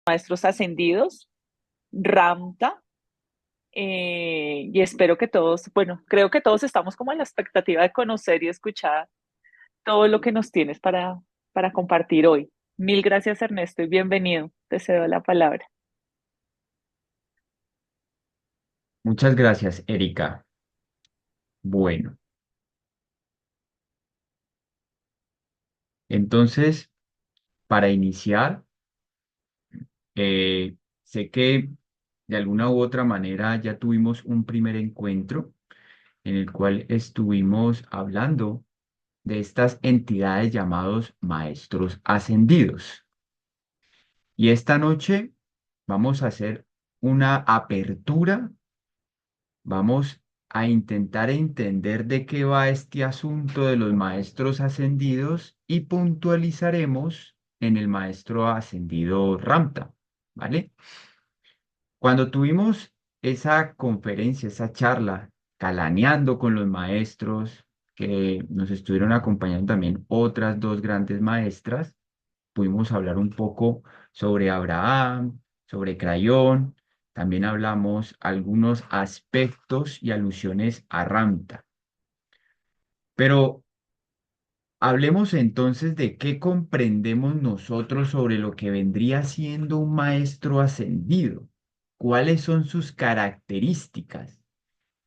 Maestros Ascendidos, Ramta, y espero que todos, bueno, creo que todos estamos como en la expectativa de conocer y escuchar todo lo que nos tienes para compartir hoy. Mil gracias, Ernesto, y bienvenido. Te cedo la palabra. Muchas gracias, Erika. Bueno, entonces, para iniciar, sé que de alguna u otra manera ya tuvimos un primer encuentro en el cual estuvimos hablando de estas entidades llamados maestros ascendidos. Y esta noche vamos a hacer una apertura. Vamos a intentar entender de qué va este asunto de los maestros ascendidos y puntualizaremos en el maestro ascendido Ramta, ¿vale? Cuando tuvimos esa conferencia, esa charla, calaneando con los maestros, que nos estuvieron acompañando también otras dos grandes maestras, pudimos hablar un poco sobre Abraham, sobre Crayón, también hablamos algunos aspectos y alusiones a Ramta. Pero hablemos entonces de qué comprendemos nosotros sobre lo que vendría siendo un maestro ascendido. ¿Cuáles son sus características?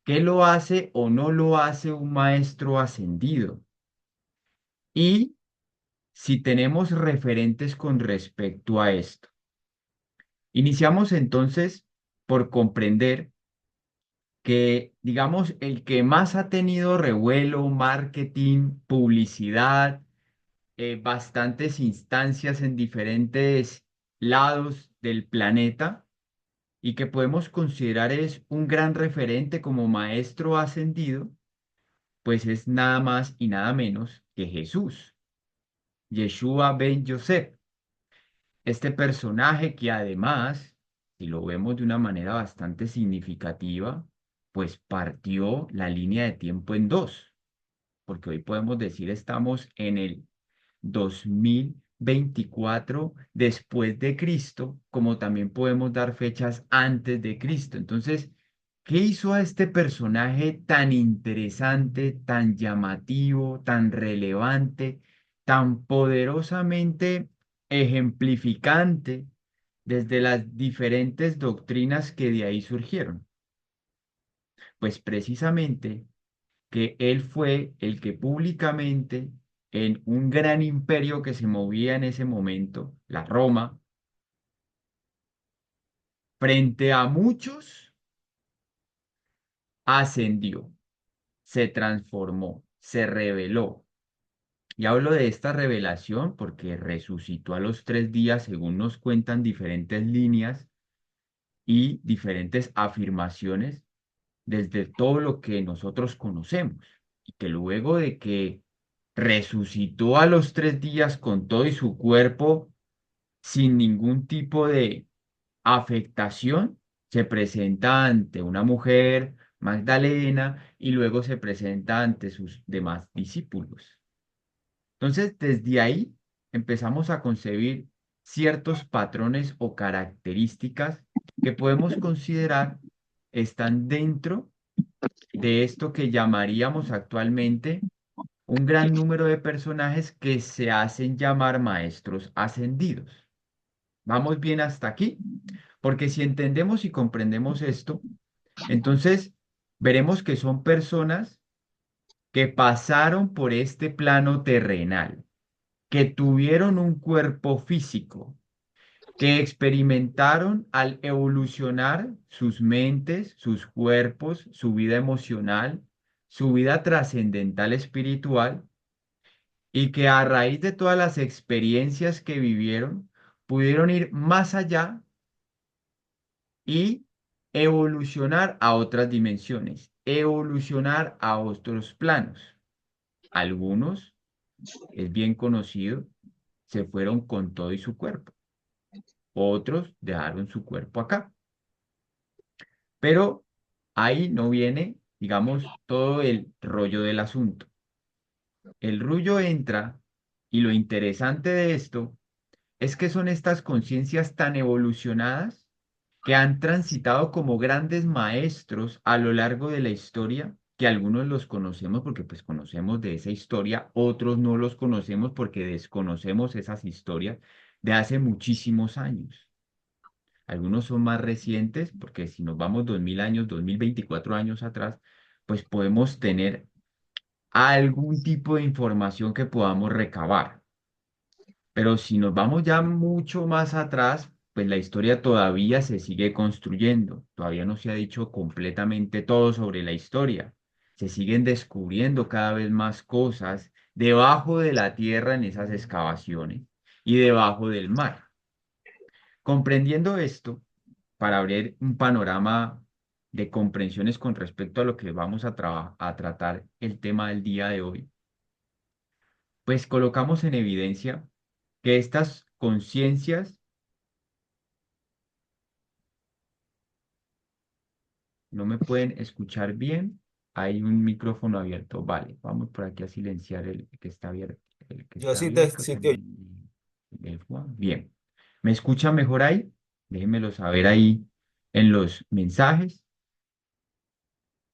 ¿Qué lo hace o no lo hace un maestro ascendido? Y si tenemos referentes con respecto a esto. Iniciamos entonces por comprender que, digamos, el que más ha tenido revuelo, marketing, publicidad, bastantes instancias en diferentes lados del planeta y que podemos considerar es un gran referente como maestro ascendido, pues es nada más y nada menos que Jesús, Yeshua ben Yosef. Este personaje que además, si lo vemos de una manera bastante significativa, pues partió la línea de tiempo en dos, porque hoy podemos decir estamos en el 2024 después de Cristo, como también podemos dar fechas antes de Cristo. Entonces, ¿qué hizo a este personaje tan interesante, tan llamativo, tan relevante, tan poderosamente ejemplificante desde las diferentes doctrinas que de ahí surgieron? Pues precisamente que él fue el que públicamente, en un gran imperio que se movía en ese momento, la Roma, frente a muchos, ascendió, se transformó, se reveló. Y hablo de esta revelación porque resucitó a los 3 días, según nos cuentan diferentes líneas y diferentes afirmaciones desde todo lo que nosotros conocemos. Y que luego de que resucitó a los 3 días con todo y su cuerpo sin ningún tipo de afectación, se presenta ante una mujer, Magdalena, y luego se presenta ante sus demás discípulos. Entonces, desde ahí empezamos a concebir ciertos patrones o características que podemos considerar están dentro de esto que llamaríamos actualmente un gran número de personajes que se hacen llamar maestros ascendidos. ¿Vamos bien hasta aquí? Porque si entendemos y comprendemos esto, entonces veremos que son personas que pasaron por este plano terrenal, que tuvieron un cuerpo físico, que experimentaron al evolucionar sus mentes, sus cuerpos, su vida emocional, su vida trascendental espiritual, y que a raíz de todas las experiencias que vivieron, pudieron ir más allá y evolucionar a otras dimensiones, evolucionar a otros planos. Algunos, es bien conocido, se fueron con todo y su cuerpo. Otros dejaron su cuerpo acá. Pero ahí no viene, digamos, todo el rollo del asunto. El rollo entra y lo interesante de esto es que son estas conciencias tan evolucionadas que han transitado como grandes maestros a lo largo de la historia, que algunos los conocemos porque pues conocemos de esa historia, otros no los conocemos porque desconocemos esas historias de hace muchísimos años. Algunos son más recientes porque si nos vamos 2000 años, 2024 años atrás, pues podemos tener algún tipo de información que podamos recabar. Pero si nos vamos ya mucho más atrás, pues la historia todavía se sigue construyendo. Todavía no se ha dicho completamente todo sobre la historia. Se siguen descubriendo cada vez más cosas debajo de la tierra en esas excavaciones y debajo del mar. Comprendiendo esto, para abrir un panorama de comprensiones con respecto a lo que vamos a tratar el tema del día de hoy, pues colocamos en evidencia que estas conciencias no me pueden escuchar bien. Hay un micrófono abierto. Vale, vamos por aquí a silenciar el que está abierto. El que Yo está sí te, abierto sí te oigo. también. El Juan. Bien. ¿Me escuchan mejor ahí? Déjenmelo saber ahí en los mensajes.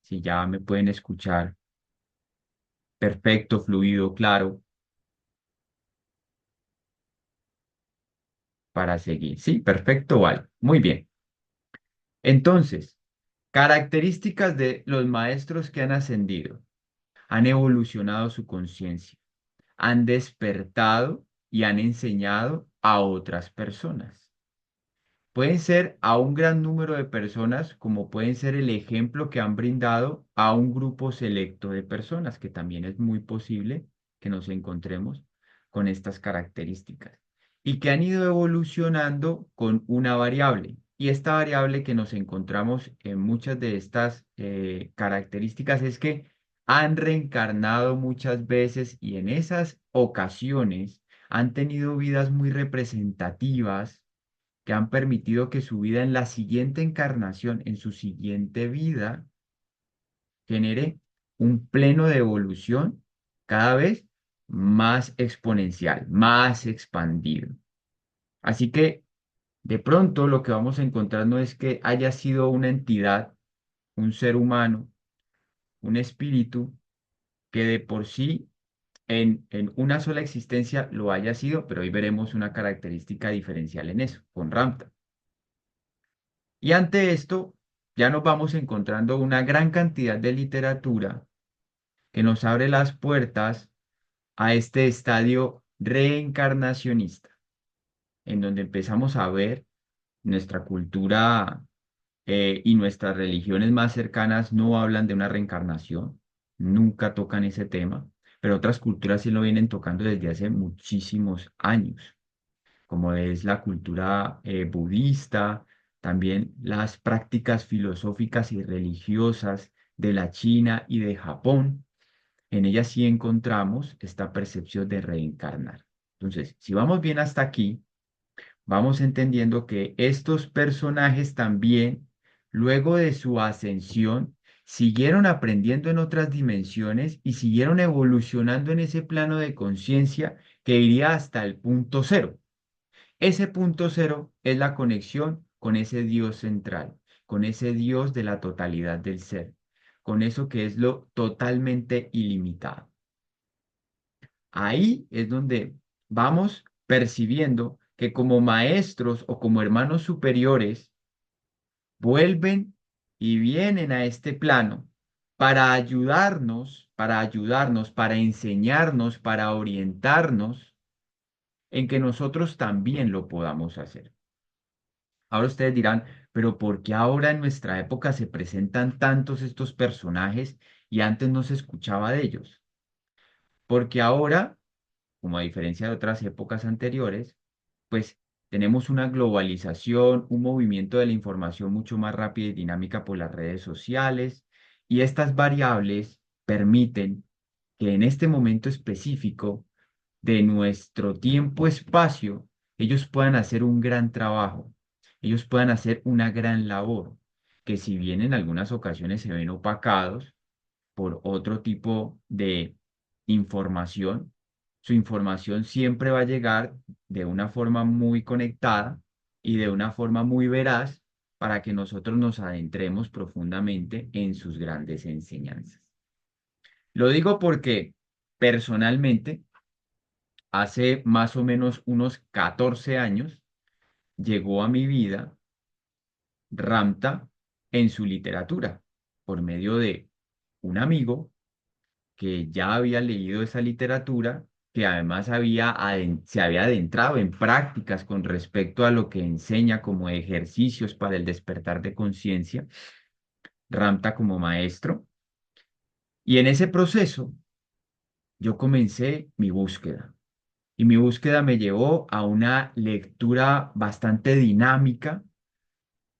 Si ya me pueden escuchar perfecto, fluido, claro, para seguir. Sí, perfecto, vale. Muy bien. Entonces, características de los maestros que han ascendido. Han evolucionado su conciencia, han despertado y han enseñado a otras personas. Pueden ser a un gran número de personas, como pueden ser el ejemplo que han brindado a un grupo selecto de personas, que también es muy posible que nos encontremos con estas características y que han ido evolucionando con una variable. Y esta variable que nos encontramos en muchas de estas características es que han reencarnado muchas veces y en esas ocasiones han tenido vidas muy representativas que han permitido que su vida en la siguiente encarnación, en su siguiente vida, genere un pleno de evolución cada vez más exponencial, más expandido. Así que de pronto lo que vamos a encontrar no es que haya sido una entidad, un ser humano, un espíritu que de por sí en una sola existencia lo haya sido, pero hoy veremos una característica diferencial en eso, con Ramta. Y ante esto, ya nos vamos encontrando una gran cantidad de literatura que nos abre las puertas a este estadio reencarnacionista, en donde empezamos a ver nuestra cultura y nuestras religiones más cercanas no hablan de una reencarnación, nunca tocan ese tema, pero otras culturas sí lo vienen tocando desde hace muchísimos años como es la cultura budista, también las prácticas filosóficas y religiosas de la China y de Japón. En ellas sí encontramos esta percepción de reencarnar. Entonces, si vamos bien hasta aquí, vamos entendiendo que estos personajes también, luego de su ascensión, siguieron aprendiendo en otras dimensiones y siguieron evolucionando en ese plano de conciencia que iría hasta el punto cero. Ese punto cero es la conexión con ese Dios central, con ese Dios de la totalidad del ser, con eso que es lo totalmente ilimitado. Ahí es donde vamos percibiendo que como maestros o como hermanos superiores vuelven y vienen a este plano para ayudarnos, para enseñarnos, para orientarnos en que nosotros también lo podamos hacer. Ahora ustedes dirán, pero ¿por qué ahora en nuestra época se presentan tantos estos personajes y antes no se escuchaba de ellos? Porque ahora, como a diferencia de otras épocas anteriores, pues tenemos una globalización, un movimiento de la información mucho más rápida y dinámica por las redes sociales, y estas variables permiten que en este momento específico de nuestro tiempo-espacio, ellos puedan hacer un gran trabajo, ellos puedan hacer una gran labor, que si bien en algunas ocasiones se ven opacados por otro tipo de información, su información siempre va a llegar de una forma muy conectada y de una forma muy veraz para que nosotros nos adentremos profundamente en sus grandes enseñanzas. Lo digo porque personalmente, hace más o menos unos 14 años, llegó a mi vida Ramta en su literatura, por medio de un amigo que ya había leído esa literatura, que además se había adentrado en prácticas con respecto a lo que enseña como ejercicios para el despertar de conciencia, Ramta como maestro. Y en ese proceso yo comencé mi búsqueda. Y mi búsqueda me llevó a una lectura bastante dinámica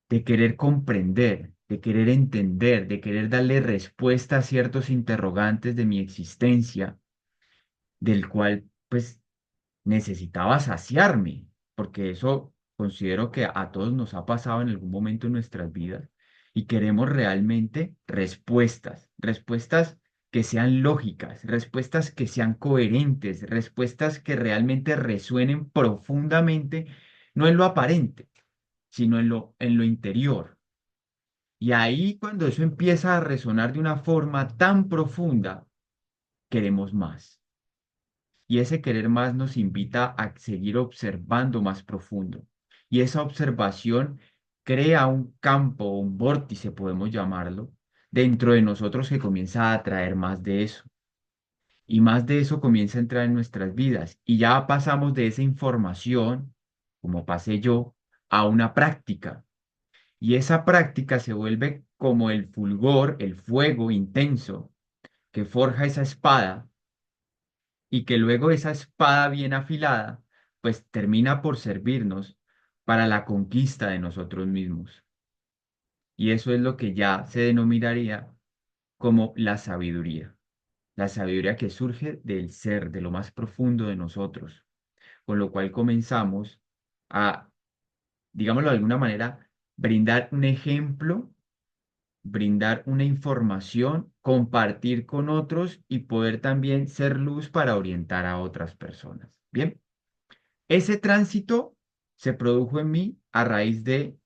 de querer comprender, de querer entender, de querer darle respuesta a ciertos interrogantes de mi existencia, del cual pues necesitaba saciarme, porque eso considero que a todos nos ha pasado en algún momento en nuestras vidas y queremos realmente respuestas, respuestas que sean lógicas, respuestas que sean coherentes, respuestas que realmente resuenen profundamente, no en lo aparente, sino en lo interior. Y ahí cuando eso empieza a resonar de una forma tan profunda, queremos más. Y ese querer más nos invita a seguir observando más profundo. Y esa observación crea un campo, un vórtice, podemos llamarlo, dentro de nosotros que comienza a atraer más de eso. Y más de eso comienza a entrar en nuestras vidas. Y ya pasamos de esa información, como pasé yo, a una práctica. Y esa práctica se vuelve como el fulgor, el fuego intenso que forja esa espada y que luego esa espada bien afilada, pues termina por servirnos para la conquista de nosotros mismos. Y eso es lo que ya se denominaría como la sabiduría que surge del ser, de lo más profundo de nosotros, con lo cual comenzamos a, digámoslo de alguna manera, brindar un ejemplo, brindar una información, compartir con otros y poder también ser luz para orientar a otras personas. Bien. Ese tránsito se produjo en mí a raíz de,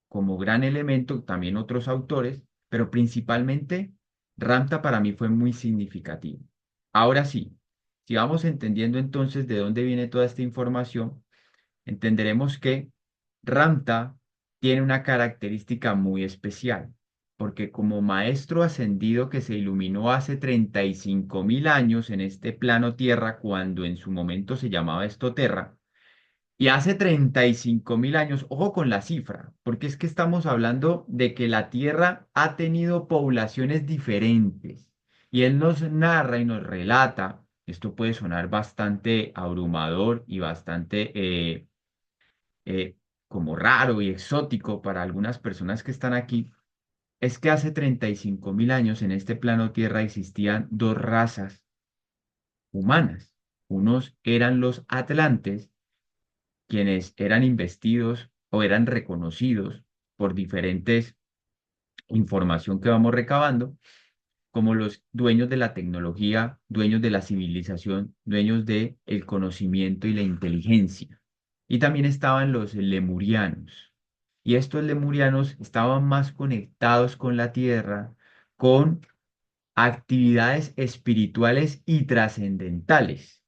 como gran elemento, también otros autores, pero principalmente Ramta para mí fue muy significativo. Ahora sí, si vamos entendiendo entonces de dónde viene toda esta información, entenderemos que Ramta tiene una característica muy especial, porque como maestro ascendido que se iluminó hace 35.000 años en este plano Tierra, cuando en su momento se llamaba esto Terra, y hace 35.000 años, ojo con la cifra, porque es que estamos hablando de que la Tierra ha tenido poblaciones diferentes. Y él nos narra y nos relata, esto puede sonar bastante abrumador y bastante eh, como raro y exótico para algunas personas que están aquí, es que hace 35.000 años en este plano Tierra existían dos razas humanas. Unos eran los atlantes quienes eran investidos o eran reconocidos por diferentes información que vamos recabando, como los dueños de la tecnología, dueños de la civilización, dueños del el conocimiento y la inteligencia. Y también estaban los lemurianos. Y estos lemurianos estaban más conectados con la tierra, con actividades espirituales y trascendentales.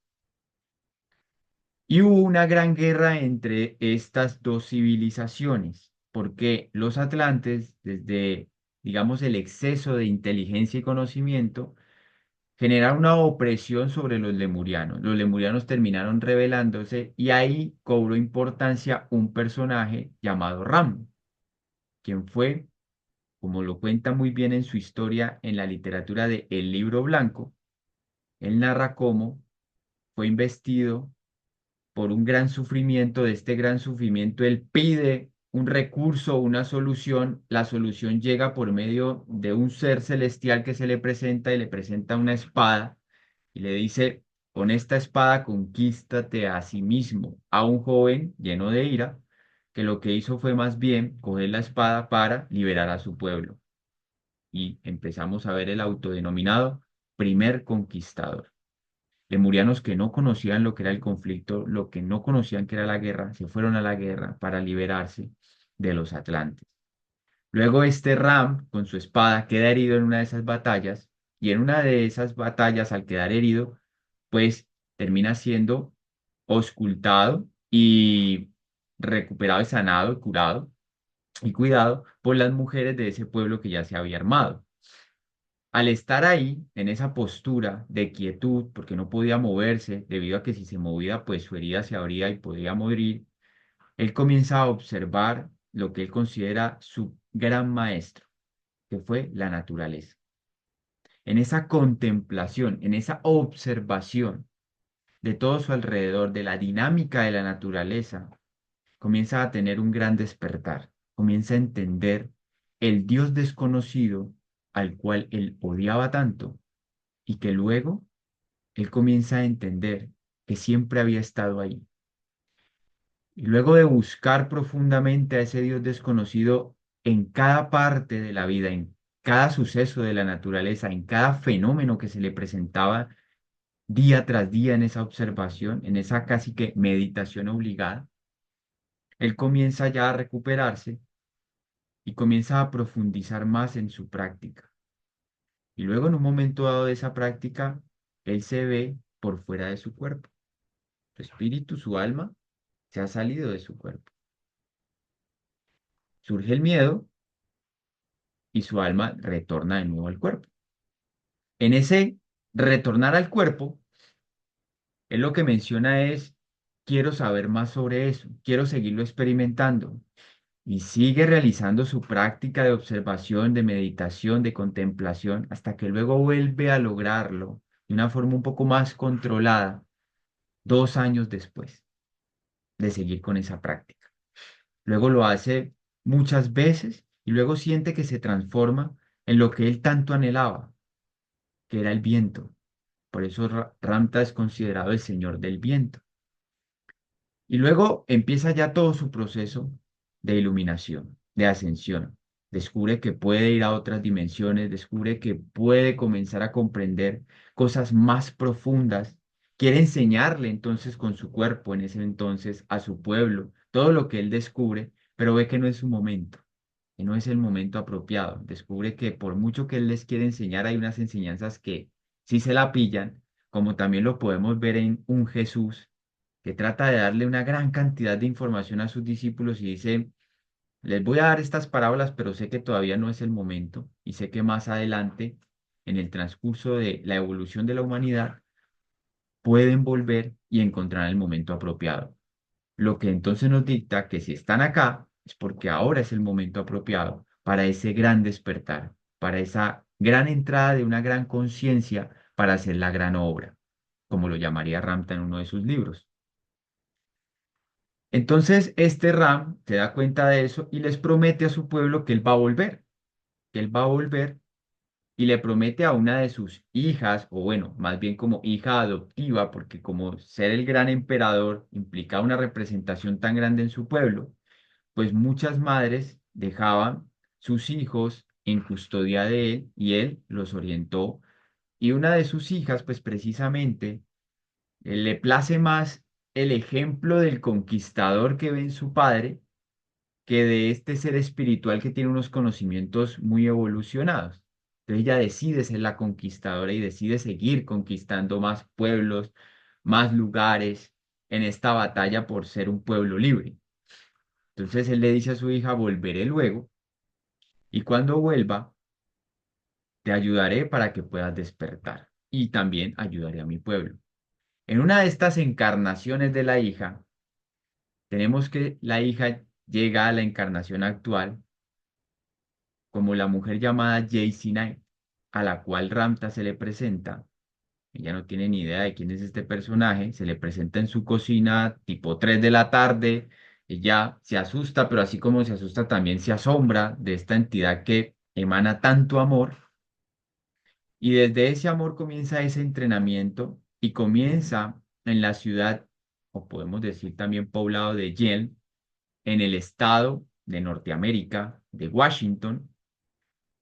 Y hubo una gran guerra entre estas dos civilizaciones, porque los atlantes, desde, digamos, el exceso de inteligencia y conocimiento, generaron una opresión sobre los lemurianos. Los lemurianos terminaron rebelándose y ahí cobró importancia un personaje llamado Ram, quien fue, como lo cuenta muy bien en su historia en la literatura de El Libro Blanco, él narra cómo fue investido por un gran sufrimiento, de este gran sufrimiento, él pide un recurso, una solución, la solución llega por medio de un ser celestial que se le presenta y le presenta una espada y le dice, con esta espada conquístate a sí mismo, a un joven lleno de ira, que lo que hizo fue más bien coger la espada para liberar a su pueblo. Y empezamos a ver el autodenominado primer conquistador. lemurianos que no conocían lo que era el conflicto, lo que no conocían que era la guerra, se fueron a la guerra para liberarse de los atlantes. Luego este Ram, con su espada, queda herido en una de esas batallas, y en una de esas batallas, al quedar herido, pues termina siendo auscultado y recuperado y sanado y curado y cuidado por las mujeres de ese pueblo que ya se había armado. Al estar ahí, en esa postura de quietud, porque no podía moverse, debido a que si se movía, pues su herida se abría y podía morir, él comienza a observar lo que él considera su gran maestro, que fue la naturaleza. En esa contemplación, en esa observación de todo su alrededor, de la dinámica de la naturaleza, comienza a tener un gran despertar, comienza a entender el Dios desconocido al cual él odiaba tanto y que luego él comienza a entender que siempre había estado ahí. Y luego de buscar profundamente a ese Dios desconocido en cada parte de la vida, en cada suceso de la naturaleza, en cada fenómeno que se le presentaba día tras día en esa observación, en esa casi que meditación obligada, él comienza ya a recuperarse y comienza a profundizar más en su práctica. Y luego en un momento dado de esa práctica, él se ve por fuera de su cuerpo. Su espíritu, su alma, se ha salido de su cuerpo. Surge el miedo y su alma retorna de nuevo al cuerpo. En ese retornar al cuerpo, él lo que menciona es, quiero saber más sobre eso, quiero seguirlo experimentando. Y sigue realizando su práctica de observación, de meditación, de contemplación, hasta que luego vuelve a lograrlo de una forma un poco más controlada 2 años después de seguir con esa práctica. Luego lo hace muchas veces y luego siente que se transforma en lo que él tanto anhelaba, que era el viento. Por eso Ramta es considerado el señor del viento. Y luego empieza ya todo su proceso de iluminación, de ascensión. Descubre que puede ir a otras dimensiones, descubre que puede comenzar a comprender cosas más profundas. Quiere enseñarle entonces con su cuerpo en ese entonces a su pueblo todo lo que él descubre, pero ve que no es su momento, que no es el momento apropiado. Descubre que por mucho que él les quiere enseñar, hay unas enseñanzas que sí se la pillan, como también lo podemos ver en un Jesús que trata de darle una gran cantidad de información a sus discípulos y dice, les voy a dar estas parábolas, pero sé que todavía no es el momento y sé que más adelante, en el transcurso de la evolución de la humanidad, pueden volver y encontrar el momento apropiado. Lo que entonces nos dicta que si están acá es porque ahora es el momento apropiado para ese gran despertar, para esa gran entrada de una gran conciencia para hacer la gran obra, como lo llamaría Ramta en uno de sus libros. Entonces, este Ram se da cuenta de eso y les promete a su pueblo que él va a volver, que él va a volver y le promete a una de sus hijas, o bueno, más bien como hija adoptiva, porque como ser el gran emperador implica una representación tan grande en su pueblo, pues muchas madres dejaban sus hijos en custodia de él y él los orientó. Y una de sus hijas, pues precisamente le place más el ejemplo del conquistador que ve en su padre que de este ser espiritual que tiene unos conocimientos muy evolucionados. Entonces ella decide ser la conquistadora y decide seguir conquistando más pueblos, más lugares en esta batalla por ser un pueblo libre. Entonces él le dice a su hija, volveré luego y cuando vuelva, te ayudaré para que puedas despertar y también ayudaré a mi pueblo. En una de estas encarnaciones de la hija, tenemos que la hija llega a la encarnación actual como la mujer llamada Jaycee Knight, a la cual Ramta se le presenta. Ella no tiene ni idea de quién es este personaje, se le presenta en su cocina tipo 3 de la tarde. Ella se asusta, pero así como se asusta, también se asombra de esta entidad que emana tanto amor. Y desde ese amor comienza ese entrenamiento y comienza en la ciudad, o podemos decir también poblado de Yale, en el estado de Norteamérica, de Washington,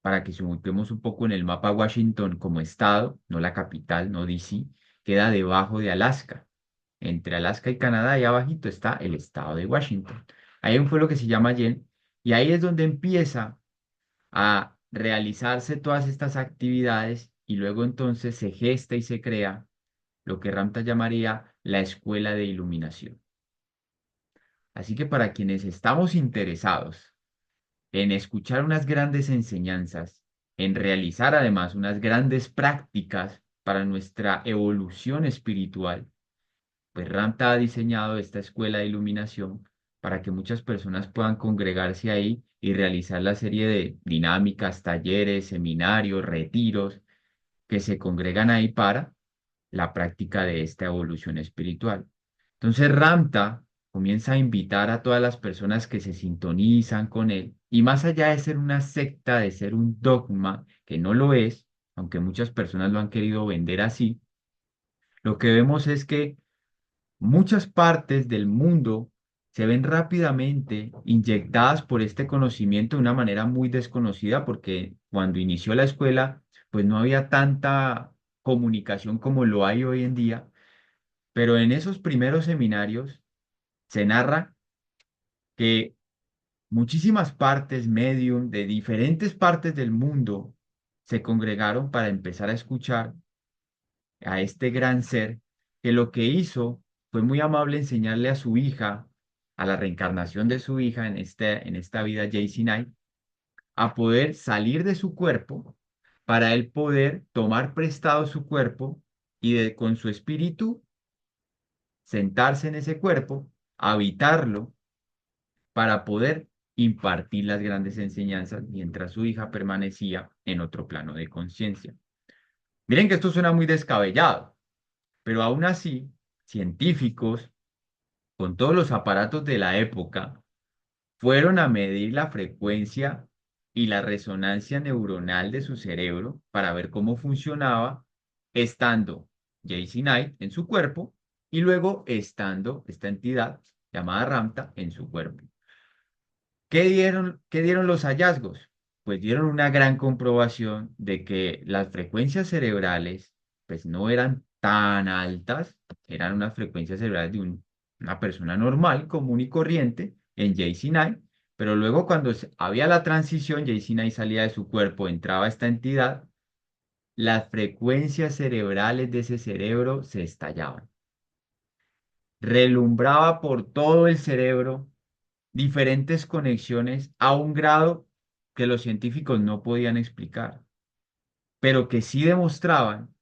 para que se ubiquemos un poco en el mapa Washington como estado, no la capital, no DC. queda debajo de Alaska. Entre Alaska y Canadá, ahí abajito está el estado de Washington. Ahí hay un pueblo que se llama Yen, y ahí es donde empieza a realizarse todas estas actividades y luego entonces se gesta y se crea lo que Ramta llamaría la escuela de iluminación. Así que para quienes estamos interesados en escuchar unas grandes enseñanzas, en realizar además unas grandes prácticas para nuestra evolución espiritual, pues Ramta ha diseñado esta escuela de iluminación para que muchas personas puedan congregarse ahí y realizar la serie de dinámicas, talleres, seminarios, retiros que se congregan ahí para la práctica de esta evolución espiritual. Entonces Ramta comienza a invitar a todas las personas que se sintonizan con él y más allá de ser una secta, de ser un dogma, que no lo es, aunque muchas personas lo han querido vender así, lo que vemos es que muchas partes del mundo se ven rápidamente inyectadas por este conocimiento de una manera muy desconocida, porque cuando inició la escuela, pues no había tanta comunicación como lo hay hoy en día, pero en esos primeros seminarios se narra que muchísimas partes medium de diferentes partes del mundo se congregaron para empezar a escuchar a este gran ser que lo que hizo fue muy amable enseñarle a su hija, a la reencarnación de su hija en esta vida Jaycee Knight, a poder salir de su cuerpo para él poder tomar prestado su cuerpo y con su espíritu sentarse en ese cuerpo, habitarlo para poder impartir las grandes enseñanzas mientras su hija permanecía en otro plano de conciencia. Miren que esto suena muy descabellado, pero aún así, científicos, con todos los aparatos de la época, fueron a medir la frecuencia y la resonancia neuronal de su cerebro para ver cómo funcionaba estando Jaycee Knight en su cuerpo y luego estando esta entidad llamada Ramta en su cuerpo. Qué dieron los hallazgos? Pues dieron una gran comprobación de que las frecuencias cerebrales pues no eran tan altas, eran unas frecuencias cerebrales de una persona normal, común y corriente en JC9, pero luego cuando había la transición, JC9 salía de su cuerpo, entraba esta entidad, las frecuencias cerebrales de ese cerebro se estallaban. Relumbraba por todo el cerebro diferentes conexiones a un grado que los científicos no podían explicar, pero que sí demostraban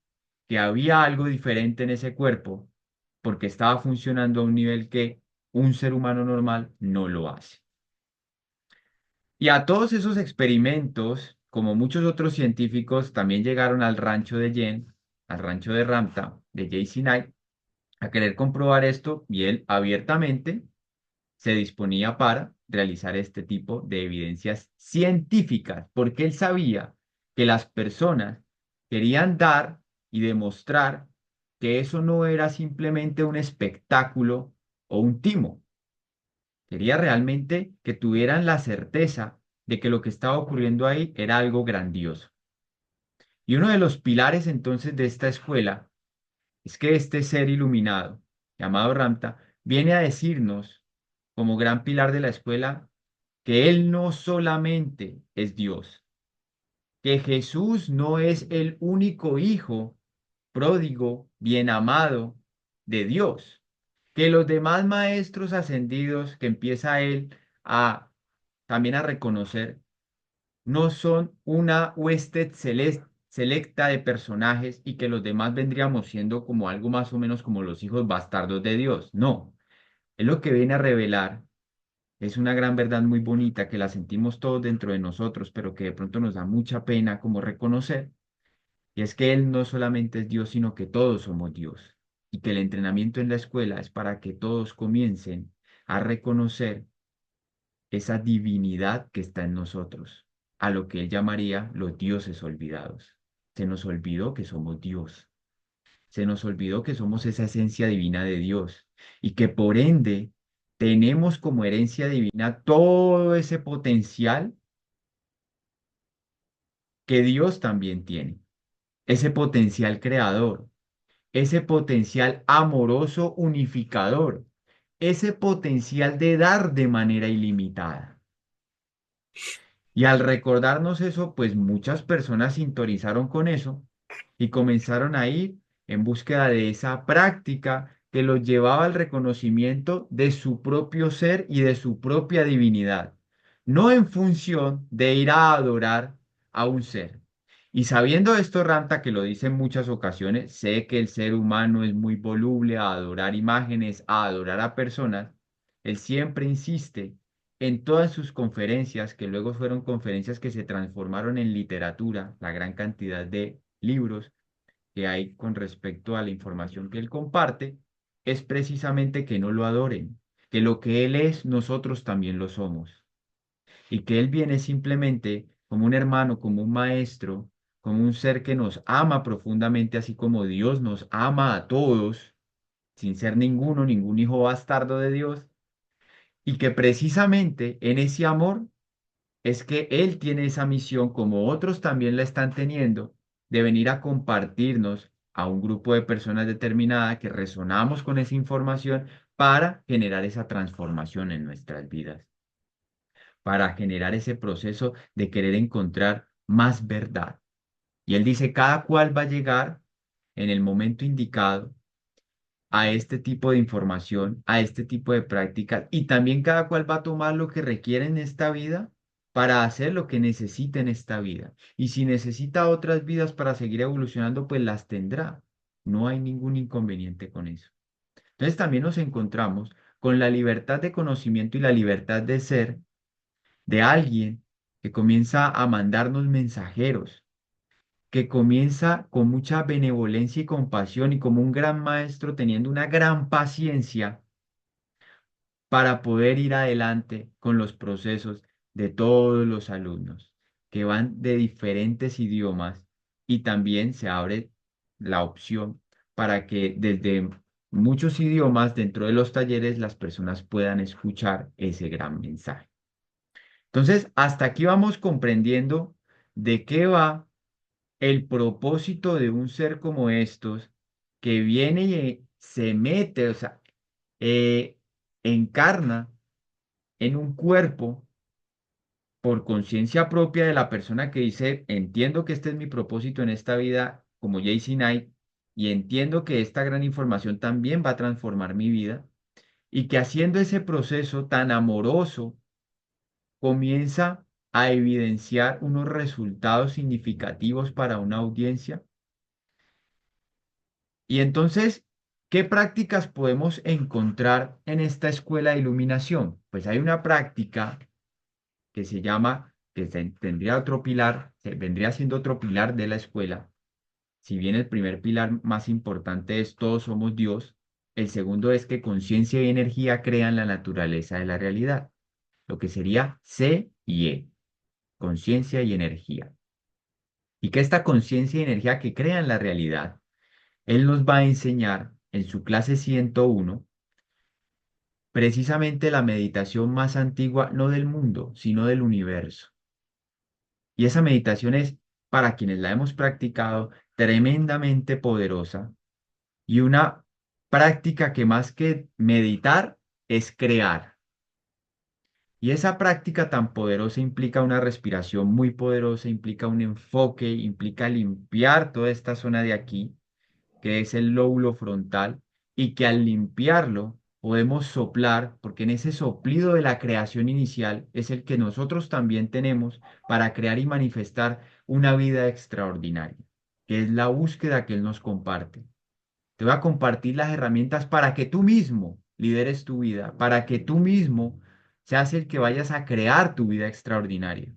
que había algo diferente en ese cuerpo porque estaba funcionando a un nivel que un ser humano normal no lo hace. Y a todos esos experimentos, como muchos otros científicos, también llegaron al rancho de Jen, al rancho de Ramta, de JC Knight, a querer comprobar esto y él abiertamente se disponía para realizar este tipo de evidencias científicas, porque él sabía que las personas querían dar y demostrar que eso no era simplemente un espectáculo o un timo. Quería realmente que tuvieran la certeza de que lo que estaba ocurriendo ahí era algo grandioso. Y uno de los pilares entonces de esta escuela es que este ser iluminado, llamado Ramta, viene a decirnos, como gran pilar de la escuela, que Él no solamente es Dios, que Jesús no es el único Hijo pródigo, bien amado de Dios, que los demás maestros ascendidos que empieza Él a también a reconocer, no son una hueste selecta de personajes y que los demás vendríamos siendo como algo más o menos como los hijos bastardos de Dios. No, es lo que viene a revelar. Es una gran verdad muy bonita que la sentimos todos dentro de nosotros, pero que de pronto nos da mucha pena como reconocer. Y es que Él no solamente es Dios, sino que todos somos Dios. Y que el entrenamiento en la escuela es para que todos comiencen a reconocer esa divinidad que está en nosotros, a lo que él llamaría los dioses olvidados. Se nos olvidó que somos Dios, se nos olvidó que somos esa esencia divina de Dios y que por ende tenemos como herencia divina todo ese potencial que Dios también tiene, ese potencial creador. ese potencial amoroso unificador, ese potencial de dar de manera ilimitada. Y al recordarnos eso, pues muchas personas sintonizaron con eso y comenzaron a ir en búsqueda de esa práctica que los llevaba al reconocimiento de su propio ser y de su propia divinidad, no en función de ir a adorar a un ser. Y sabiendo esto, Ranta, que lo dice en muchas ocasiones, sé que el ser humano es muy voluble a adorar imágenes, a adorar a personas, él siempre insiste en todas sus conferencias, que luego fueron conferencias que se transformaron en literatura, la gran cantidad de libros que hay con respecto a la información que él comparte, es precisamente que no lo adoren, que lo que él es, nosotros también lo somos, y que él viene simplemente como un hermano, como un maestro, como un ser que nos ama profundamente, así como Dios nos ama a todos, sin ser ninguno, ningún hijo bastardo de Dios, y que precisamente en ese amor es que Él tiene esa misión, como otros también la están teniendo, de venir a compartirnos a un grupo de personas determinada que resonamos con esa información para generar esa transformación en nuestras vidas, para generar ese proceso de querer encontrar más verdad. Y Él dice, cada cual va a llegar en el momento indicado a este tipo de información, a este tipo de prácticas, y también cada cual va a tomar lo que requiere en esta vida para hacer lo que necesita en esta vida. Y si necesita otras vidas para seguir evolucionando, pues las tendrá. No hay ningún inconveniente con eso. Entonces también nos encontramos con la libertad de conocimiento y la libertad de ser de alguien que comienza a mandarnos mensajeros, que comienza con mucha benevolencia y compasión y como un gran maestro teniendo una gran paciencia para poder ir adelante con los procesos de todos los alumnos que van de diferentes idiomas, y también se abre la opción para que desde muchos idiomas dentro de los talleres las personas puedan escuchar ese gran mensaje. Entonces, hasta aquí vamos comprendiendo de qué va el propósito de un ser como estos, que viene y se mete, o sea, eh, encarna en un cuerpo por conciencia propia de la persona que dice, entiendo que este es mi propósito en esta vida, como JC Knight, y entiendo que esta gran información también va a transformar mi vida, y que haciendo ese proceso tan amoroso, comienza a evidenciar unos resultados significativos para una audiencia. Y entonces, ¿qué prácticas podemos encontrar en esta escuela de iluminación? Pues hay una práctica que se llama, tendría otro pilar, vendría siendo otro pilar de la escuela. Si bien el primer pilar más importante es todos somos Dios, el segundo es que conciencia y energía crean la naturaleza de la realidad, lo que sería C y E, conciencia y energía. Y que esta conciencia y energía que crean la realidad, Él nos va a enseñar en su clase 101 precisamente la meditación más antigua, no del mundo, sino del universo. Y esa meditación es, para quienes la hemos practicado, tremendamente poderosa, y una práctica que más que meditar es crear. Y esa práctica tan poderosa implica una respiración muy poderosa, implica un enfoque, implica limpiar toda esta zona de aquí, que es el lóbulo frontal, y que al limpiarlo podemos soplar, porque en ese soplido de la creación inicial es el que nosotros también tenemos para crear y manifestar una vida extraordinaria, que es la búsqueda que Él nos comparte. Te voy a compartir las herramientas para que tú mismo lideres tu vida, para que tú mismo seas el que vayas a crear tu vida extraordinaria,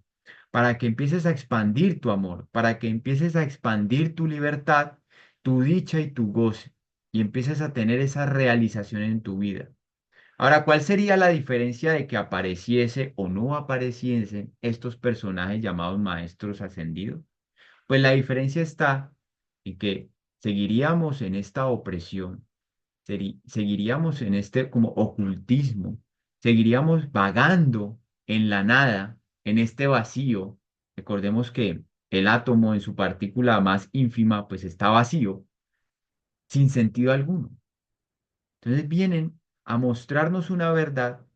para que empieces a expandir tu amor, para que empieces a expandir tu libertad, tu dicha y tu goce, y empieces a tener esa realización en tu vida. Ahora, ¿cuál sería la diferencia de que apareciese o no apareciesen estos personajes llamados maestros ascendidos? Pues la diferencia está en que seguiríamos en esta opresión, seguiríamos en este como ocultismo, seguiríamos vagando en la nada, en este vacío. Recordemos que el átomo en su partícula más ínfima pues está vacío. sin sentido alguno. Entonces vienen a mostrarnos una verdad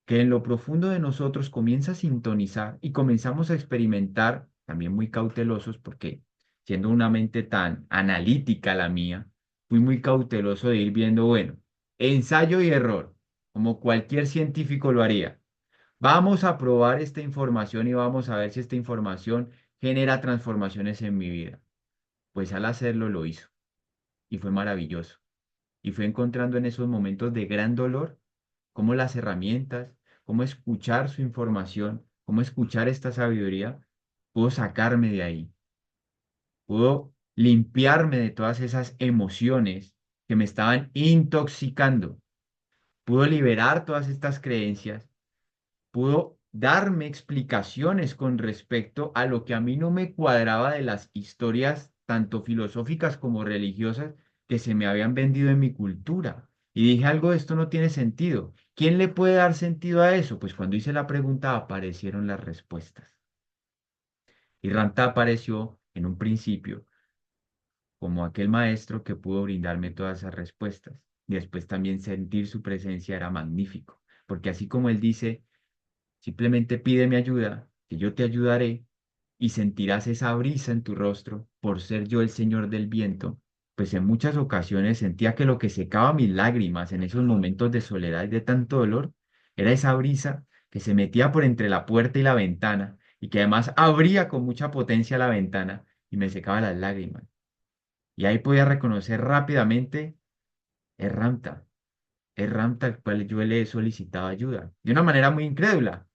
que en lo profundo de nosotros comienza a sintonizar y comenzamos a experimentar, también muy cautelosos, porque siendo una mente tan analítica la mía, fui muy cauteloso de ir viendo, bueno, ensayo y error, como cualquier científico lo haría. Vamos a probar esta información y vamos a ver si esta información genera transformaciones en mi vida. Pues al hacerlo lo hizo y fue maravilloso. Y fue encontrando en esos momentos de gran dolor cómo las herramientas, cómo escuchar su información, cómo escuchar esta sabiduría, pudo sacarme de ahí, pudo limpiarme de todas esas emociones que me estaban intoxicando, pudo liberar todas estas creencias, pudo darme explicaciones con respecto a lo que a mí no me cuadraba de las historias, tanto filosóficas como religiosas, que se me habían vendido en mi cultura. Y dije, algo de esto no tiene sentido. ¿Quién le puede dar sentido a eso? Pues cuando hice la pregunta aparecieron las respuestas. Y Ranta apareció en un principio como aquel maestro que pudo brindarme todas esas respuestas. Y después también sentir su presencia era magnífico, porque así como él dice, simplemente pídeme ayuda, que yo te ayudaré, y sentirás esa brisa en tu rostro por ser yo el Señor del viento. Pues en muchas ocasiones sentía que lo que secaba mis lágrimas en esos momentos de soledad y de tanto dolor era esa brisa que se metía por entre la puerta y la ventana y que además abría con mucha potencia la ventana y me secaba las lágrimas. Y ahí podía reconocer rápidamente, es Ramta, es Ramta al cual yo le he solicitado ayuda, de una manera muy incrédula,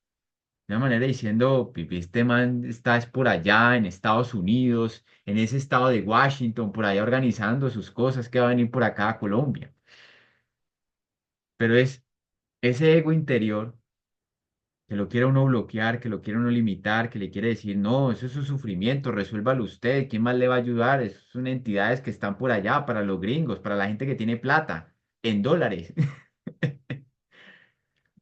de una manera diciendo, "Pipi, este man está es por allá en Estados Unidos, en ese estado de Washington, por allá organizando sus cosas que va a venir por acá a Colombia". Pero es ese ego interior que lo quiere uno bloquear, que lo quiere uno limitar, que le quiere decir, no, eso es su sufrimiento, resuélvalo usted, ¿quién más le va a ayudar? Esas son entidades que están por allá para los gringos, para la gente que tiene plata, en dólares.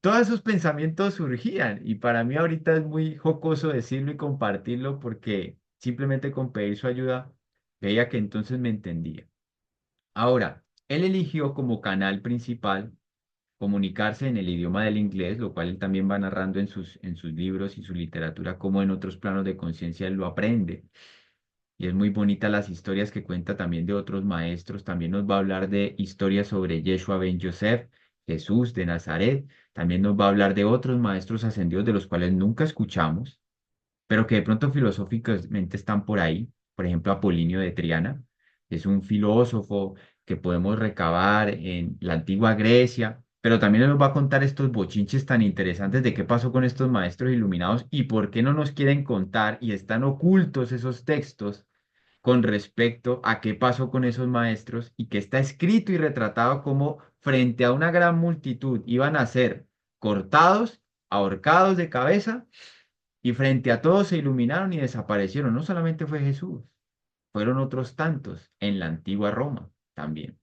Todos esos pensamientos surgían y para mí ahorita es muy jocoso decirlo y compartirlo porque simplemente con pedir su ayuda veía que entonces me entendía. Ahora, él eligió como canal principal comunicarse en el idioma del inglés, lo cual él también va narrando en sus libros y su literatura, como en otros planos de conciencia él lo aprende. Y es muy bonita las historias que cuenta también de otros maestros. También nos va a hablar de historias sobre Yeshua ben Yosef, Jesús de Nazaret. También nos va a hablar de otros maestros ascendidos de los cuales nunca escuchamos, pero que de pronto filosóficamente están por ahí. Por ejemplo, Apolinio de Triana es un filósofo que podemos recabar en la antigua Grecia, pero también nos va a contar estos bochinches tan interesantes de qué pasó con estos maestros iluminados y por qué no nos quieren contar y están ocultos esos textos con respecto a qué pasó con esos maestros y que está escrito y retratado como frente a una gran multitud iban a ser cortados, ahorcados de cabeza y frente a todos se iluminaron y desaparecieron. No solamente fue Jesús, fueron otros tantos en la antigua Roma también.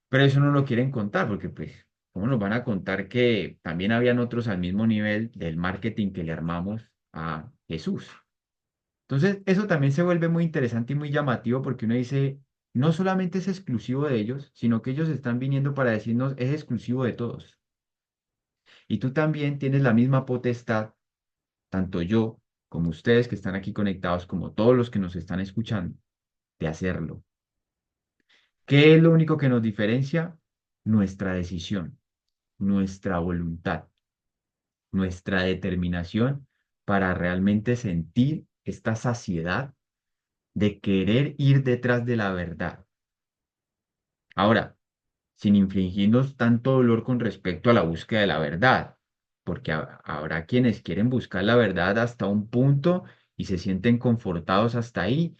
Pero eso no lo quieren contar porque pues, ¿cómo nos van a contar que también habían otros al mismo nivel del marketing que le armamos a Jesús? Entonces, eso también se vuelve muy interesante y muy llamativo porque uno dice, no solamente es exclusivo de ellos, sino que ellos están viniendo para decirnos, es exclusivo de todos. Y tú también tienes la misma potestad, tanto yo como ustedes que están aquí conectados, como todos los que nos están escuchando, de hacerlo. ¿Qué es lo único que nos diferencia? Nuestra decisión, nuestra voluntad, nuestra determinación para realmente sentir esta saciedad de querer ir detrás de la verdad. Ahora, sin infligirnos tanto dolor con respecto a la búsqueda de la verdad, porque habrá quienes quieren buscar la verdad hasta un punto y se sienten confortados hasta ahí,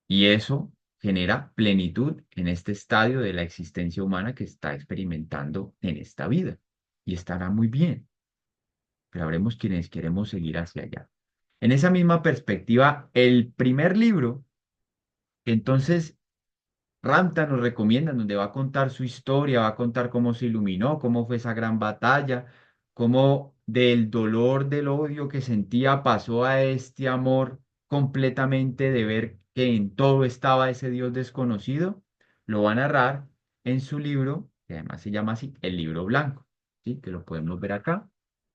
y eso genera plenitud en este estadio de la existencia humana que está experimentando en esta vida, y estará muy bien, pero habremos quienes queremos seguir hacia allá. En esa misma perspectiva, el primer libro, que entonces Ramta nos recomienda, donde va a contar su historia, va a contar cómo se iluminó, cómo fue esa gran batalla, cómo del dolor, del odio que sentía pasó a este amor completamente de ver que en todo estaba ese Dios desconocido, lo va a narrar en su libro, que además se llama así, el libro blanco, ¿sí? Que lo podemos ver acá.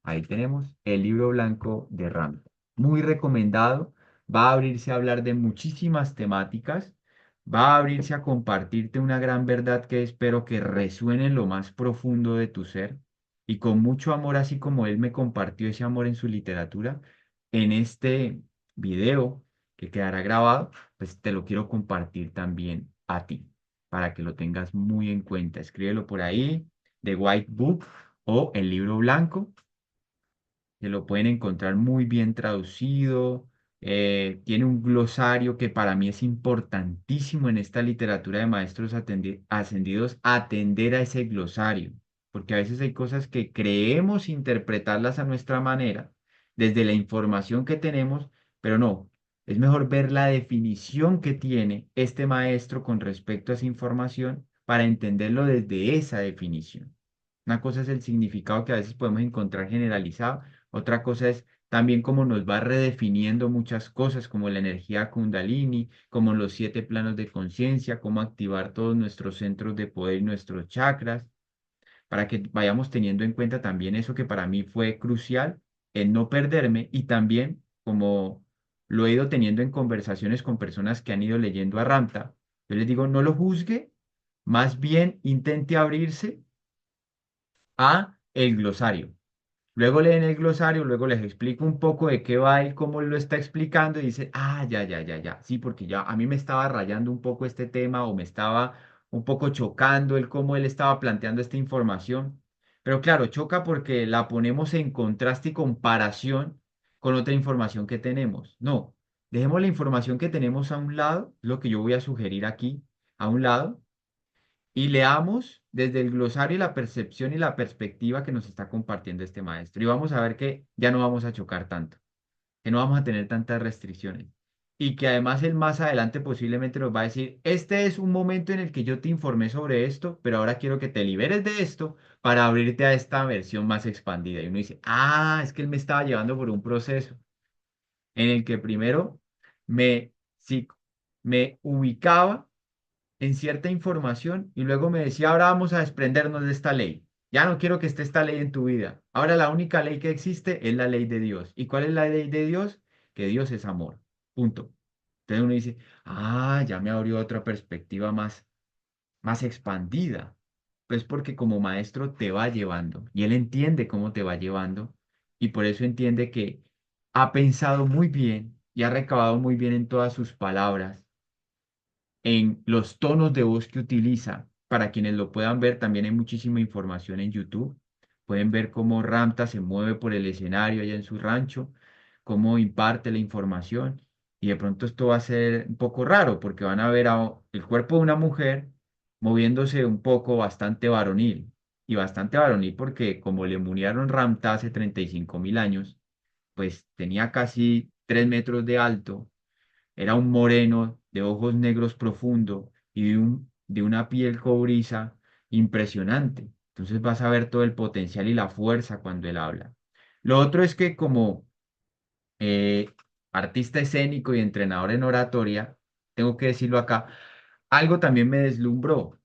Ahí tenemos el libro blanco de Ramsay. Muy recomendado. Va a abrirse a hablar de muchísimas temáticas. Va a abrirse a compartirte una gran verdad que espero que resuene en lo más profundo de tu ser. Y con mucho amor, así como él me compartió ese amor en su literatura, en este video que quedará grabado, pues te lo quiero compartir también a ti, para que lo tengas muy en cuenta. Escríbelo por ahí, The White Book o el libro blanco, que lo pueden encontrar muy bien traducido. Tiene un glosario que para mí es importantísimo en esta literatura de maestros ascendidos, atender a ese glosario, porque a veces hay cosas que creemos interpretarlas a nuestra manera, desde la información que tenemos, pero no. Es mejor ver la definición que tiene este maestro con respecto a esa información para entenderlo desde esa definición. Una cosa es el significado que a veces podemos encontrar generalizado, otra cosa es también cómo nos va redefiniendo muchas cosas, como la energía Kundalini, como los 7 planos de conciencia, cómo activar todos nuestros centros de poder y nuestros chakras, para que vayamos teniendo en cuenta también eso que para mí fue crucial, el no perderme y también como lo he ido teniendo en conversaciones con personas que han ido leyendo a Ramta, yo les digo, no lo juzgue, más bien intente abrirse a el glosario. Luego leen el glosario, luego les explico un poco de qué va él, cómo él lo está explicando y dice, ah, ya, ya, ya, ya, sí, porque ya a mí me estaba rayando un poco este tema o me estaba un poco chocando el cómo él estaba planteando esta información. Pero claro, choca porque la ponemos en contraste y comparación con otra información que tenemos. No, dejemos la información que tenemos a un lado, lo que yo voy a sugerir aquí, a un lado y leamos desde el glosario la percepción y la perspectiva que nos está compartiendo este maestro. Y vamos a ver que ya no vamos a chocar tanto, que no vamos a tener tantas restricciones. Y que además él más adelante posiblemente nos va a decir, este es un momento en el que yo te informé sobre esto, pero ahora quiero que te liberes de esto para abrirte a esta versión más expandida. Y uno dice, ah, es que él me estaba llevando por un proceso en el que primero sí, me ubicaba en cierta información y luego me decía, ahora vamos a desprendernos de esta ley. Ya no quiero que esté esta ley en tu vida. Ahora la única ley que existe es la ley de Dios. ¿Y cuál es la ley de Dios? Que Dios es amor. Punto. Entonces uno dice, ah, ya me abrió otra perspectiva más expandida. Pues porque como maestro te va llevando y él entiende cómo te va llevando y por eso entiende que ha pensado muy bien y ha recabado muy bien en todas sus palabras en los tonos de voz que utiliza. Para quienes lo puedan ver, también hay muchísima información en YouTube. Pueden ver cómo Ramta se mueve por el escenario allá en su rancho, cómo imparte la información. Y de pronto esto va a ser un poco raro porque van a ver el cuerpo de una mujer moviéndose un poco bastante varonil. Y bastante varonil porque como le murieron Ramta hace 35.000 años, pues tenía casi 3 metros de alto, era un moreno de ojos negros profundo y de una piel cobriza impresionante. Entonces vas a ver todo el potencial y la fuerza cuando él habla. Lo otro es que como eh, artista escénico y entrenador en oratoria, tengo que decirlo acá, algo también me deslumbró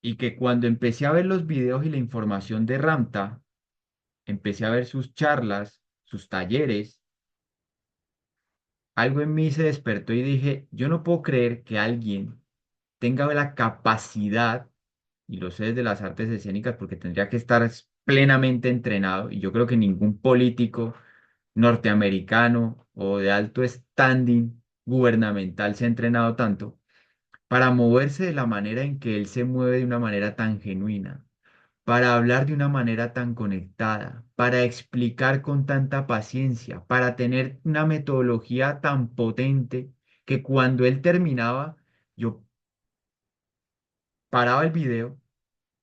y que cuando empecé a ver los videos y la información de Ramta, empecé a ver sus charlas, sus talleres, algo en mí se despertó y dije, yo no puedo creer que alguien tenga la capacidad, y lo sé desde las artes escénicas porque tendría que estar plenamente entrenado, y yo creo que ningún político norteamericano o de alto standing gubernamental se ha entrenado tanto para moverse de la manera en que él se mueve de una manera tan genuina, para hablar de una manera tan conectada, para explicar con tanta paciencia, para tener una metodología tan potente que cuando él terminaba, yo paraba el video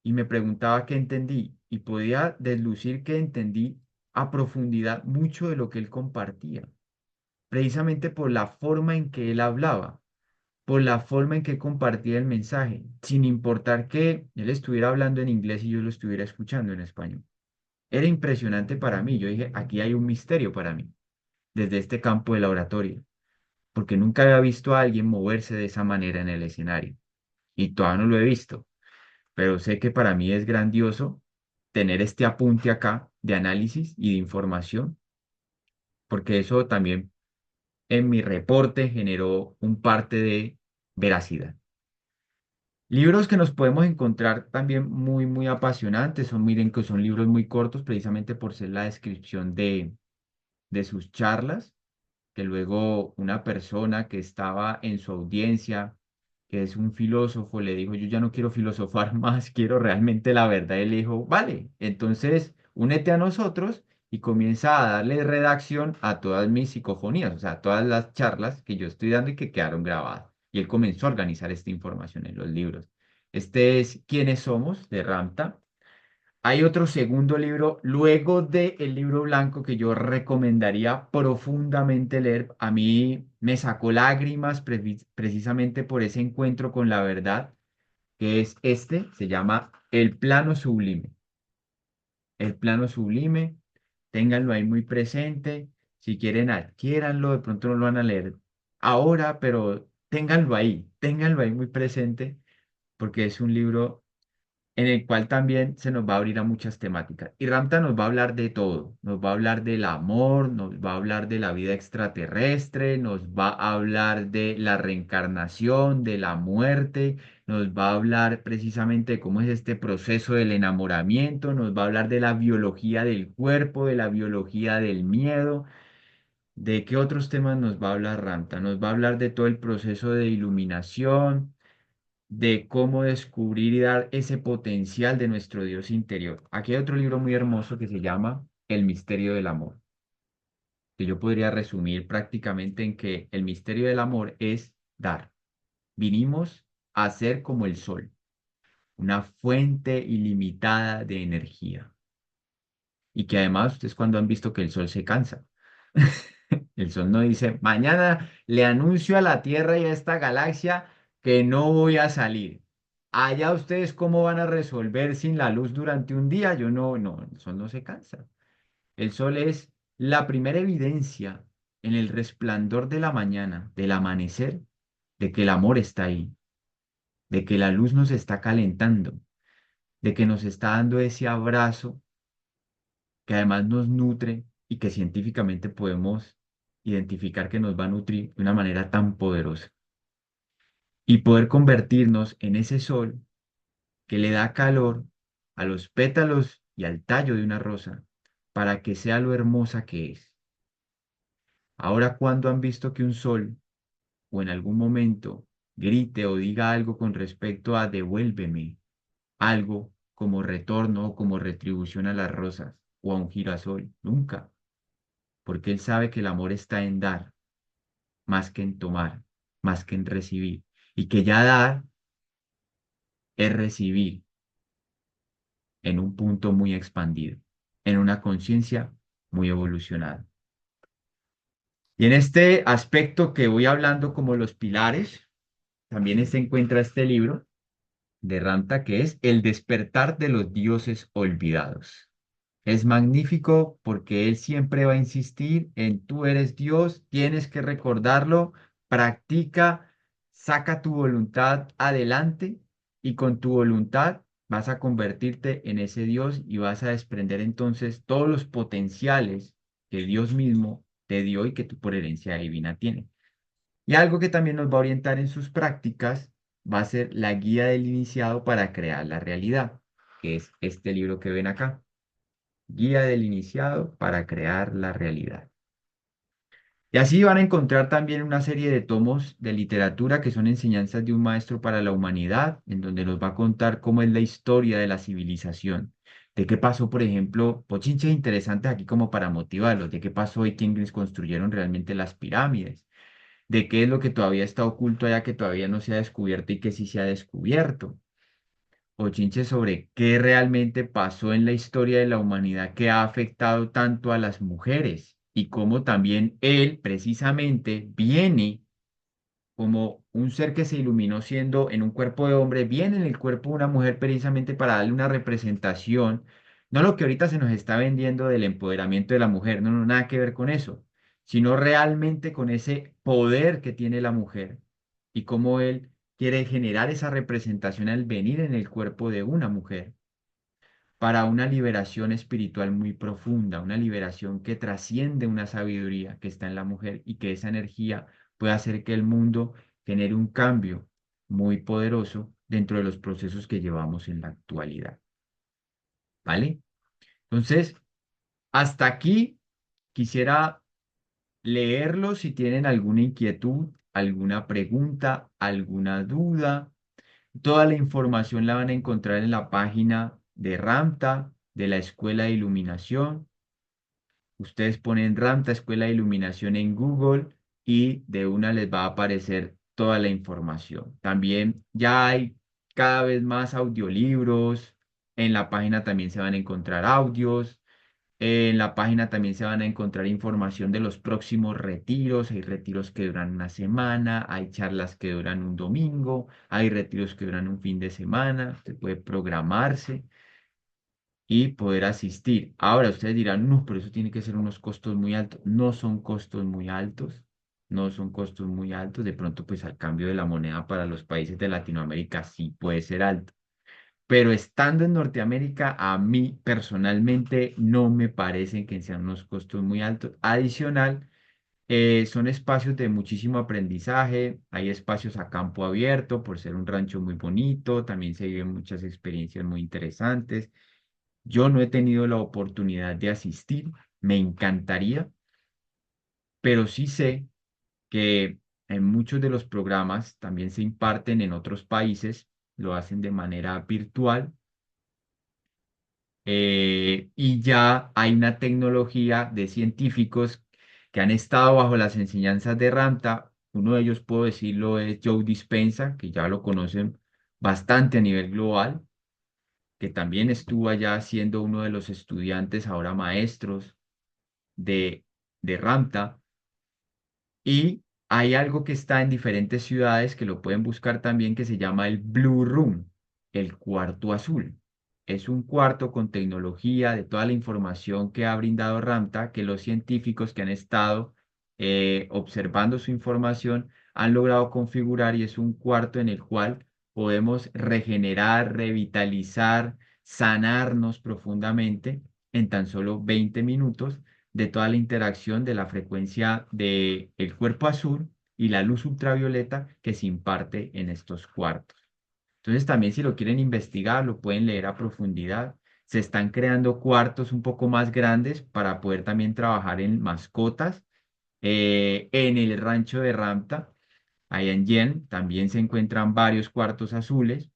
y me preguntaba qué entendí y podía deslucir que entendí a profundidad mucho de lo que él compartía, precisamente por la forma en que él hablaba, por la forma en que compartía el mensaje, sin importar que él estuviera hablando en inglés y yo lo estuviera escuchando en español. Era impresionante para mí. Yo dije, aquí hay un misterio para mí, desde este campo de la oratoria. porque nunca había visto a alguien moverse de esa manera en el escenario y todavía no lo he visto, pero sé que para mí es grandioso tener este apunte acá de análisis y de información, porque eso también en mi reporte generó un parte de veracidad. Libros que nos podemos encontrar también muy, muy apasionantes, son, miren que son libros muy cortos precisamente por ser la descripción de sus charlas, que luego una persona que estaba en su audiencia, que es un filósofo, le dijo, yo ya no quiero filosofar más, quiero realmente la verdad. Y le dijo, vale, entonces únete a nosotros y comienza a darle redacción a todas mis psicofonías, o sea, a todas las charlas que yo estoy dando y que quedaron grabadas. Y él comenzó a organizar esta información en los libros. Este es ¿Quiénes somos? De Ramta. Hay otro segundo libro, luego del libro blanco, que yo recomendaría profundamente leer. A mí me sacó lágrimas precisamente por ese encuentro con la verdad, que es este, se llama El Plano Sublime. El Plano Sublime, ténganlo ahí muy presente. Si quieren, adquiéranlo, de pronto no lo van a leer ahora, pero ténganlo ahí muy presente, porque es un libro en el cual también se nos va a abrir a muchas temáticas. Y Ramta nos va a hablar de todo, nos va a hablar del amor, nos va a hablar de la vida extraterrestre, nos va a hablar de la reencarnación, de la muerte, nos va a hablar precisamente de cómo es este proceso del enamoramiento, nos va a hablar de la biología del cuerpo, de la biología del miedo. ¿De qué otros temas nos va a hablar Ramta? Nos va a hablar de todo el proceso de iluminación, de cómo descubrir y dar ese potencial de nuestro Dios interior. Aquí hay otro libro muy hermoso que se llama El misterio del amor, que yo podría resumir prácticamente en que el misterio del amor es dar. Vinimos a ser como el sol, una fuente ilimitada de energía. Y que además ustedes cuando han visto que el sol se cansa. El sol no dice, mañana le anuncio a la Tierra y a esta galaxia que no voy a salir. Allá ustedes cómo van a resolver sin la luz durante un día. Yo no, el sol no se cansa. El sol es la primera evidencia en el resplandor de la mañana, del amanecer, de que el amor está ahí, de que la luz nos está calentando, de que nos está dando ese abrazo que además nos nutre y que científicamente podemos identificar que nos va a nutrir de una manera tan poderosa. Y poder convertirnos en ese sol que le da calor a los pétalos y al tallo de una rosa para que sea lo hermosa que es. Ahora, cuando han visto que un sol o en algún momento grite o diga algo con respecto a devuélveme, algo como retorno o como retribución a las rosas o a un girasol? Nunca, porque él sabe que el amor está en dar más que en tomar, más que en recibir, y que ya dar es recibir en un punto muy expandido, en una conciencia muy evolucionada. Y en este aspecto que voy hablando como los pilares, también se encuentra este libro de Ramta que es El despertar de los dioses olvidados. Es magnífico porque él siempre va a insistir en tú eres Dios, tienes que recordarlo, practica, saca tu voluntad adelante y con tu voluntad vas a convertirte en ese Dios y vas a desprender entonces todos los potenciales que Dios mismo te dio y que tú por herencia divina tienes. Y algo que también nos va a orientar en sus prácticas va a ser la guía del iniciado para crear la realidad, que es este libro que ven acá. Guía del iniciado para crear la realidad. Y así van a encontrar también una serie de tomos de literatura que son enseñanzas de un maestro para la humanidad, en donde nos va a contar cómo es la historia de la civilización, de qué pasó, por ejemplo, pochinches interesantes aquí como para motivarlos, de qué pasó y quiénes construyeron realmente las pirámides, de qué es lo que todavía está oculto allá que todavía no se ha descubierto y que sí se ha descubierto o chinches sobre qué realmente pasó en la historia de la humanidad que ha afectado tanto a las mujeres y cómo también él precisamente viene como un ser que se iluminó siendo en un cuerpo de hombre, viene en el cuerpo de una mujer precisamente para darle una representación, no lo que ahorita se nos está vendiendo del empoderamiento de la mujer, no, nada que ver con eso, sino realmente con ese poder que tiene la mujer y cómo él quiere generar esa representación al venir en el cuerpo de una mujer para una liberación espiritual muy profunda, una liberación que trasciende una sabiduría que está en la mujer y que esa energía puede hacer que el mundo genere un cambio muy poderoso dentro de los procesos que llevamos en la actualidad. ¿Vale? Entonces, hasta aquí quisiera leerlo si tienen alguna inquietud, alguna pregunta, alguna duda. Toda la información la van a encontrar en la página de Ramta, de la Escuela de Iluminación. Ustedes ponen Ramta Escuela de Iluminación en Google y de una les va a aparecer toda la información. También ya hay cada vez más audiolibros. En la página también se van a encontrar audios. En la página también se van a encontrar información de los próximos retiros. Hay retiros que duran una semana, hay charlas que duran un domingo, hay retiros que duran un fin de semana. Usted puede programarse y poder asistir. Ahora ustedes dirán, no, pero eso tiene que ser unos costos muy altos. No son costos muy altos, no son costos muy altos. De pronto, pues al cambio de la moneda para los países de Latinoamérica sí puede ser alto. Pero estando en Norteamérica, a mí personalmente no me parecen que sean unos costos muy altos. Adicional, son espacios de muchísimo aprendizaje, hay espacios a campo abierto por ser un rancho muy bonito, también se viven muchas experiencias muy interesantes. Yo no he tenido la oportunidad de asistir, me encantaría, pero sí sé que en muchos de los programas también se imparten en otros países, lo hacen de manera virtual y ya hay una tecnología de científicos que han estado bajo las enseñanzas de Ramta. Uno de ellos, puedo decirlo, es Joe Dispenza, que ya lo conocen bastante a nivel global, que también estuvo allá siendo uno de los estudiantes, ahora maestros de, de Ramta. Y hay algo que está en diferentes ciudades que lo pueden buscar también que se llama el Blue Room, el cuarto azul. Es un cuarto con tecnología de toda la información que ha brindado Ramta, que los científicos que han estado observando su información han logrado configurar y es un cuarto en el cual podemos regenerar, revitalizar, sanarnos profundamente en tan solo 20 minutos de toda la interacción de la frecuencia del cuerpo azul y la luz ultravioleta que se imparte en estos cuartos. Entonces también si lo quieren investigar, lo pueden leer a profundidad. Se están creando cuartos un poco más grandes para poder también trabajar en mascotas. En el rancho de Ramta, allá en Yen, también se encuentran varios cuartos azules.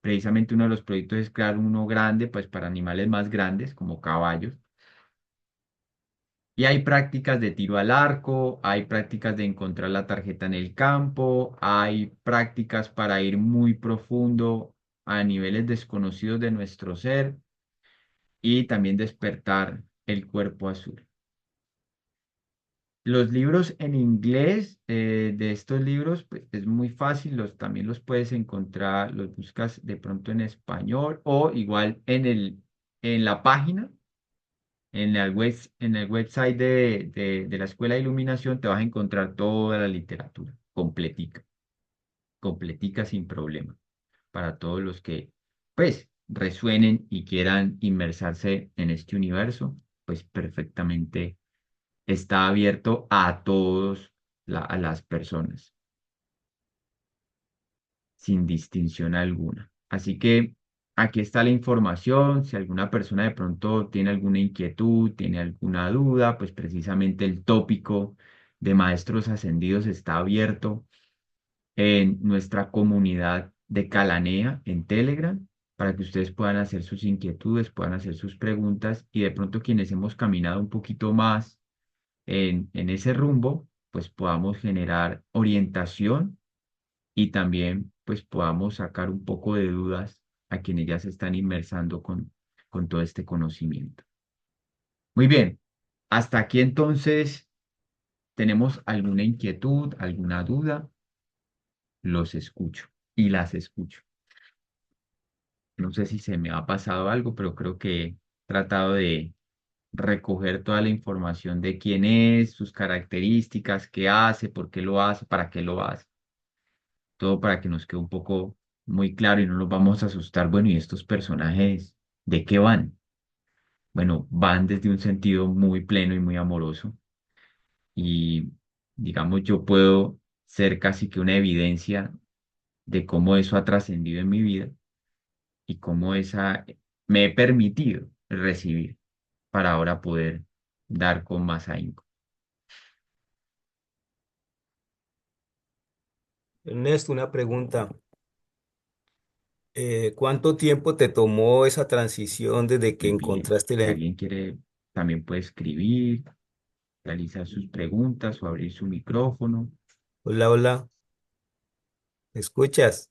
Precisamente uno de los proyectos es crear uno grande, pues para animales más grandes, como caballos. Y hay prácticas de tiro al arco, hay prácticas de encontrar la tarjeta en el campo, hay prácticas para ir muy profundo a niveles desconocidos de nuestro ser y también despertar el cuerpo azul. Los libros en inglés de estos libros pues, es muy fácil, también los puedes encontrar, los buscas de pronto en español o igual en la página. En el website de la Escuela de Iluminación te vas a encontrar toda la literatura, completica, completica sin problema, para todos los que, pues, resuenen y quieran inmersarse en este universo, pues perfectamente está abierto a todos, a las personas, sin distinción alguna. Así que aquí está la información. Si alguna persona de pronto tiene alguna inquietud, tiene alguna duda, pues precisamente el tópico de maestros ascendidos está abierto en nuestra comunidad de Calanea en Telegram para que ustedes puedan hacer sus inquietudes, puedan hacer sus preguntas y de pronto quienes hemos caminado un poquito más en ese rumbo, pues podamos generar orientación y también pues podamos sacar un poco de dudas a quienes ya se están inmersando con todo este conocimiento. Muy bien, hasta aquí entonces, ¿tenemos alguna inquietud, alguna duda? Los escucho y las escucho. No sé si se me ha pasado algo, pero creo que he tratado recoger toda la información de quién es, sus características, qué hace, por qué lo hace, para qué lo hace. Todo para que nos quede un poco muy claro y no nos vamos a asustar. Bueno, ¿y estos personajes de qué van? Bueno, van desde un sentido muy pleno y muy amoroso y digamos yo puedo ser casi que una evidencia de cómo eso ha trascendido en mi vida y cómo esa me he permitido recibir para ahora poder dar con más ahínco. Ernesto, una pregunta. ¿Cuánto tiempo te tomó esa transición desde que Muy bien. encontraste Si la... alguien quiere, también puede escribir, realizar sus preguntas o abrir su micrófono. Hola, hola, ¿me escuchas?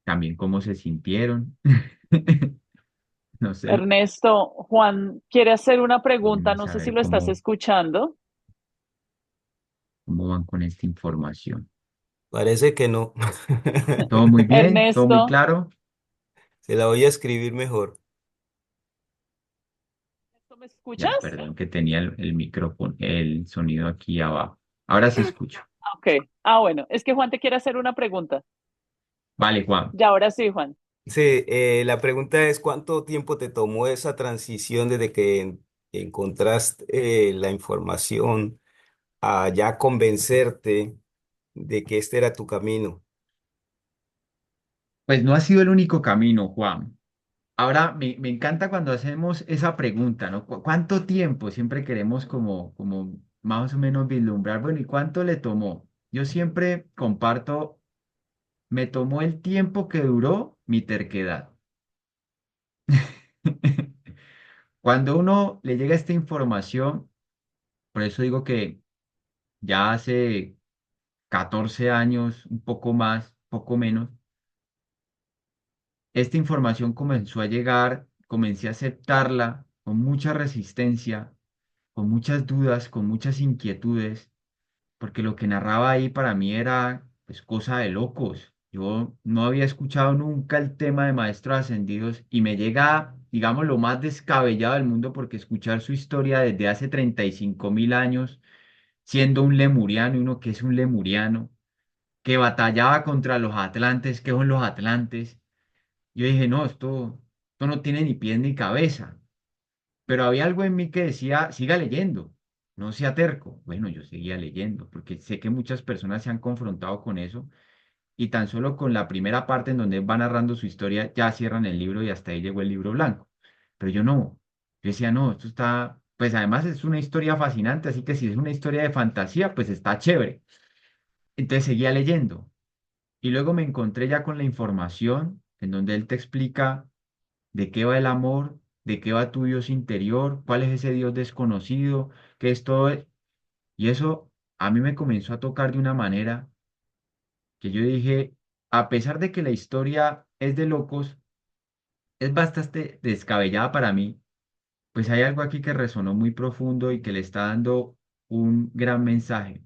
También cómo se sintieron. No sé, Ernesto, Juan quiere hacer una pregunta, déjenme no sé si saber lo estás escuchando. cómo van con esta información. Parece que no. ¿Todo muy bien? ¿Todo muy Ernesto, claro? Se la voy a escribir mejor. ¿me Ya, escuchas? perdón que tenía el micrófono, el sonido aquí abajo. Ahora sí escucho. Ok. Bueno, es que Juan te quiere hacer una pregunta. Vale, Juan. Ya, ahora sí, Juan. Sí, la pregunta es ¿cuánto tiempo te tomó esa transición desde que encontraste la información a ya convencerte de que este era tu camino? Pues no ha sido el único camino, Juan. Ahora me encanta cuando hacemos esa pregunta, ¿no? ¿Cuánto tiempo? Siempre queremos como más o menos vislumbrar, bueno, ¿y cuánto le tomó? Yo siempre comparto, me tomó el tiempo que duró mi terquedad. Cuando uno le llega esta información, por eso digo que ya hace 14 años, un poco más, poco menos, esta información comenzó a llegar, comencé a aceptarla con mucha resistencia, con muchas dudas, con muchas inquietudes, porque lo que narraba ahí para mí era pues cosa de locos. Yo no había escuchado nunca el tema de maestros ascendidos y me llega, digamos, lo más descabellado del mundo porque escuchar su historia desde hace 35.000 años, siendo un lemuriano y uno que es un lemuriano, que batallaba contra los atlantes, que son los atlantes. Yo dije, no, esto no tiene ni pies ni cabeza. Pero había algo en mí que decía, siga leyendo, no sea terco. Bueno, yo seguía leyendo, porque sé que muchas personas se han confrontado con eso y tan solo con la primera parte en donde va narrando su historia, ya cierran el libro y hasta ahí llegó el libro blanco. Pero yo no, yo decía, no, esto está, pues además es una historia fascinante, así que si es una historia de fantasía, pues está chévere. Entonces seguía leyendo y luego me encontré ya con la información en donde él te explica de qué va el amor, de qué va tu Dios interior, cuál es ese Dios desconocido, qué es todo. Y eso a mí me comenzó a tocar de una manera que yo dije, a pesar de que la historia es de locos, es bastante descabellada para mí, pues hay algo aquí que resonó muy profundo y que le está dando un gran mensaje.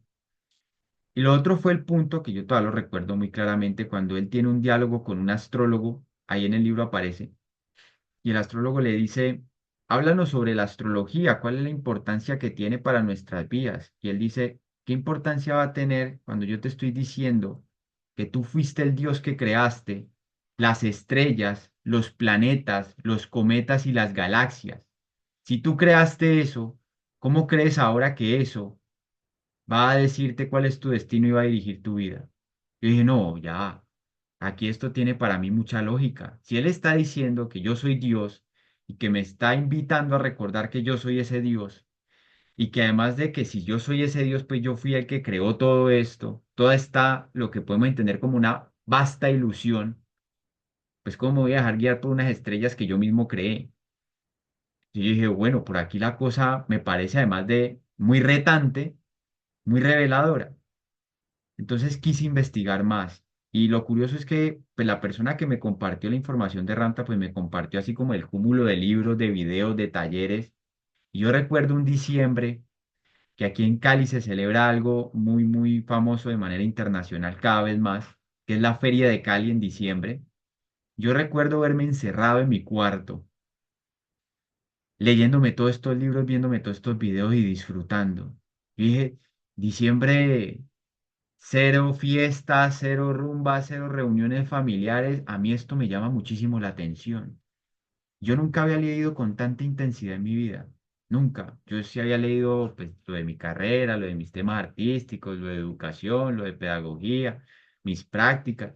Y lo otro fue el punto que yo todavía lo recuerdo muy claramente cuando él tiene un diálogo con un astrólogo, ahí en el libro aparece y el astrólogo le dice, háblanos sobre la astrología, cuál es la importancia que tiene para nuestras vidas. Y él dice, ¿qué importancia va a tener cuando yo te estoy diciendo que tú fuiste el Dios que creaste las estrellas, los planetas, los cometas y las galaxias? Si tú creaste eso, ¿cómo crees ahora que eso va a decirte cuál es tu destino y va a dirigir tu vida? Yo dije, no, ya. Aquí esto tiene para mí mucha lógica. Si él está diciendo que yo soy Dios y que me está invitando a recordar que yo soy ese Dios y que además de que si yo soy ese Dios, pues yo fui el que creó todo esto, toda esta, lo que podemos entender como una vasta ilusión, pues cómo me voy a dejar guiar por unas estrellas que yo mismo creé. Y yo dije, bueno, por aquí la cosa me parece además de muy retante, muy reveladora. Entonces quise investigar más. Y lo curioso es que pues, la persona que me compartió la información de Ranta, pues me compartió así como el cúmulo de libros, de videos, de talleres. Y yo recuerdo un diciembre que aquí en Cali se celebra algo muy, muy famoso de manera internacional cada vez más, que es la Feria de Cali en diciembre. Yo recuerdo verme encerrado en mi cuarto leyéndome todos estos libros, viéndome todos estos videos y disfrutando. Yo dije, diciembre, cero fiestas, cero rumbas, cero reuniones familiares. A mí esto me llama muchísimo la atención. Yo nunca había leído con tanta intensidad en mi vida. Nunca. Yo sí había leído pues, lo de mi carrera, lo de mis temas artísticos, lo de educación, lo de pedagogía, mis prácticas,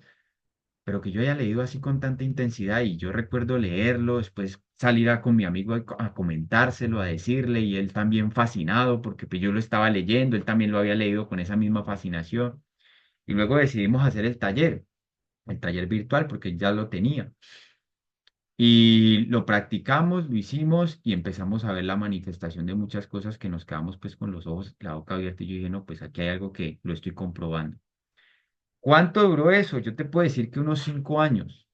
pero que yo haya leído así con tanta intensidad y yo recuerdo leerlo, después salir con mi amigo a comentárselo, a decirle y él también fascinado porque pues, yo lo estaba leyendo, él también lo había leído con esa misma fascinación y luego decidimos hacer el taller virtual porque ya lo tenía. Y lo practicamos, lo hicimos y empezamos a ver la manifestación de muchas cosas que nos quedamos pues con los ojos, la boca abierta y yo dije, no, pues aquí hay algo que lo estoy comprobando. ¿Cuánto duró eso? Yo te puedo decir que unos 5 años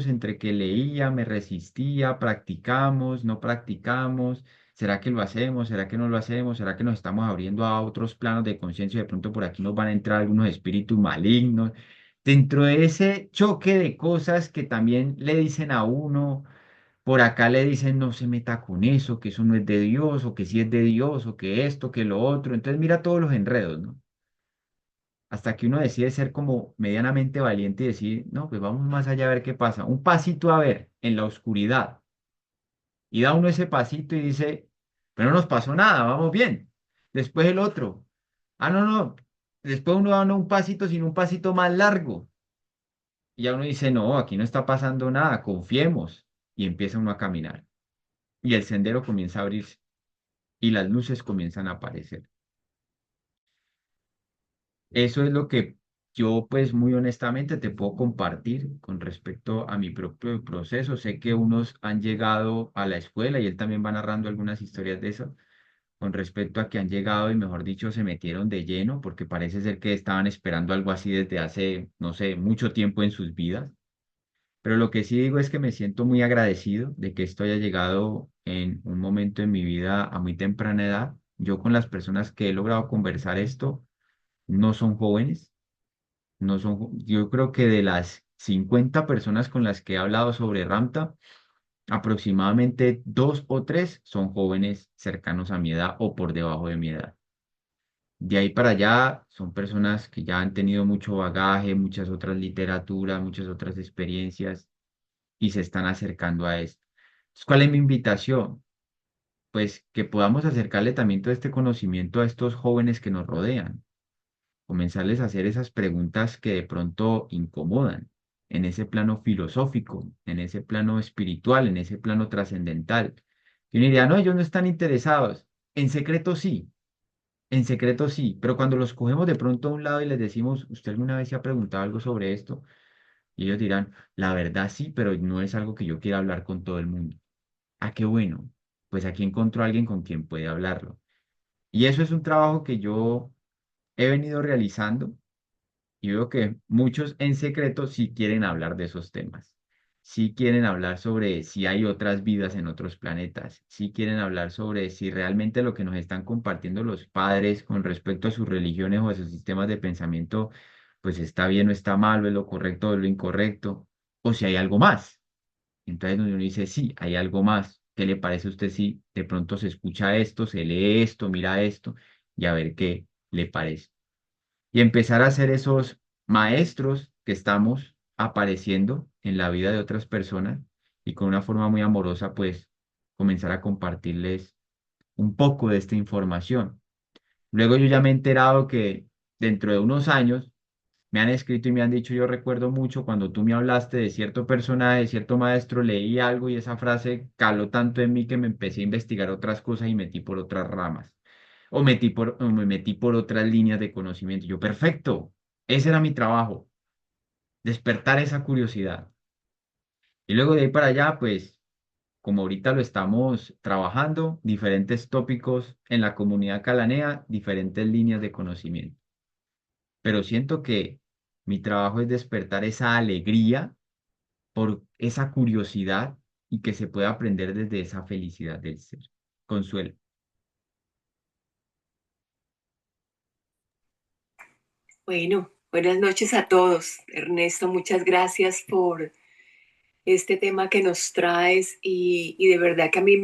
entre que leía, me resistía, practicamos, no practicamos, ¿será que lo hacemos? ¿Será que no lo hacemos? ¿Será que nos estamos abriendo a otros planos de conciencia? De pronto por aquí nos van a entrar algunos espíritus malignos. Dentro de ese choque de cosas que también le dicen a uno, por acá le dicen no se meta con eso, que eso no es de Dios, o que sí es de Dios, o que esto, que lo otro. Entonces mira todos los enredos, ¿no? Hasta que uno decide ser como medianamente valiente y decir, no, pues vamos más allá a ver qué pasa. Un pasito a ver en la oscuridad. Y da uno ese pasito y dice, pero no nos pasó nada, vamos bien. Después el otro. Ah, no, no. Después uno da no un pasito, sino un pasito más largo. Y ya uno dice, no, aquí no está pasando nada, confiemos. Y empieza uno a caminar. Y el sendero comienza a abrirse y las luces comienzan a aparecer. Eso es lo que yo, pues muy honestamente, te puedo compartir con respecto a mi propio proceso. Sé que unos han llegado a la escuela y él también va narrando algunas historias de eso, con respecto a que han llegado y, mejor dicho, se metieron de lleno, porque parece ser que estaban esperando algo así desde hace, no sé, mucho tiempo en sus vidas. Pero lo que sí digo es que me siento muy agradecido de que esto haya llegado en un momento en mi vida a muy temprana edad. Yo con las personas que he logrado conversar esto no son jóvenes, no son, yo creo que de las 50 personas con las que he hablado sobre Ramta, aproximadamente dos o tres son jóvenes cercanos a mi edad o por debajo de mi edad. De ahí para allá son personas que ya han tenido mucho bagaje, muchas otras literaturas, muchas otras experiencias y se están acercando a esto. Entonces, ¿cuál es mi invitación? Pues que podamos acercarle también todo este conocimiento a estos jóvenes que nos rodean, comenzarles a hacer esas preguntas que de pronto incomodan en ese plano filosófico, en ese plano espiritual, en ese plano trascendental. Y uno diría, no, ellos no están interesados. En secreto sí, pero cuando los cogemos de pronto a un lado y les decimos, ¿usted alguna vez se ha preguntado algo sobre esto? Y ellos dirán, la verdad sí, pero no es algo que yo quiera hablar con todo el mundo. Ah, qué bueno. Pues aquí encontró a alguien con quien puede hablarlo. Y eso es un trabajo que yo he venido realizando y veo que muchos en secreto sí quieren hablar de esos temas. Sí quieren hablar sobre si hay otras vidas en otros planetas. Sí quieren hablar sobre si realmente lo que nos están compartiendo los padres con respecto a sus religiones o a sus sistemas de pensamiento, pues está bien o está mal, o es lo correcto o es lo incorrecto, o si hay algo más. Entonces donde uno dice, sí, hay algo más. ¿Qué le parece a usted si de pronto se escucha esto, se lee esto, mira esto y a ver qué le parece? Y empezar a ser esos maestros que estamos apareciendo en la vida de otras personas y con una forma muy amorosa, pues comenzar a compartirles un poco de esta información. Luego yo ya me he enterado que dentro de unos años me han escrito y me han dicho, yo recuerdo mucho cuando tú me hablaste de cierto personaje, de cierto maestro, leí algo y esa frase caló tanto en mí que me empecé a investigar otras cosas y metí por otras ramas. O me metí por otras líneas de conocimiento. Yo, perfecto, ese era mi trabajo, despertar esa curiosidad. Y luego de ahí para allá, pues, como ahorita lo estamos trabajando, diferentes tópicos en la comunidad calanea, diferentes líneas de conocimiento. Pero siento que mi trabajo es despertar esa alegría por esa curiosidad y que se pueda aprender desde esa felicidad del ser. Consuelo. Bueno, buenas noches a todos. Ernesto, muchas gracias por este tema que nos traes y de verdad que a mí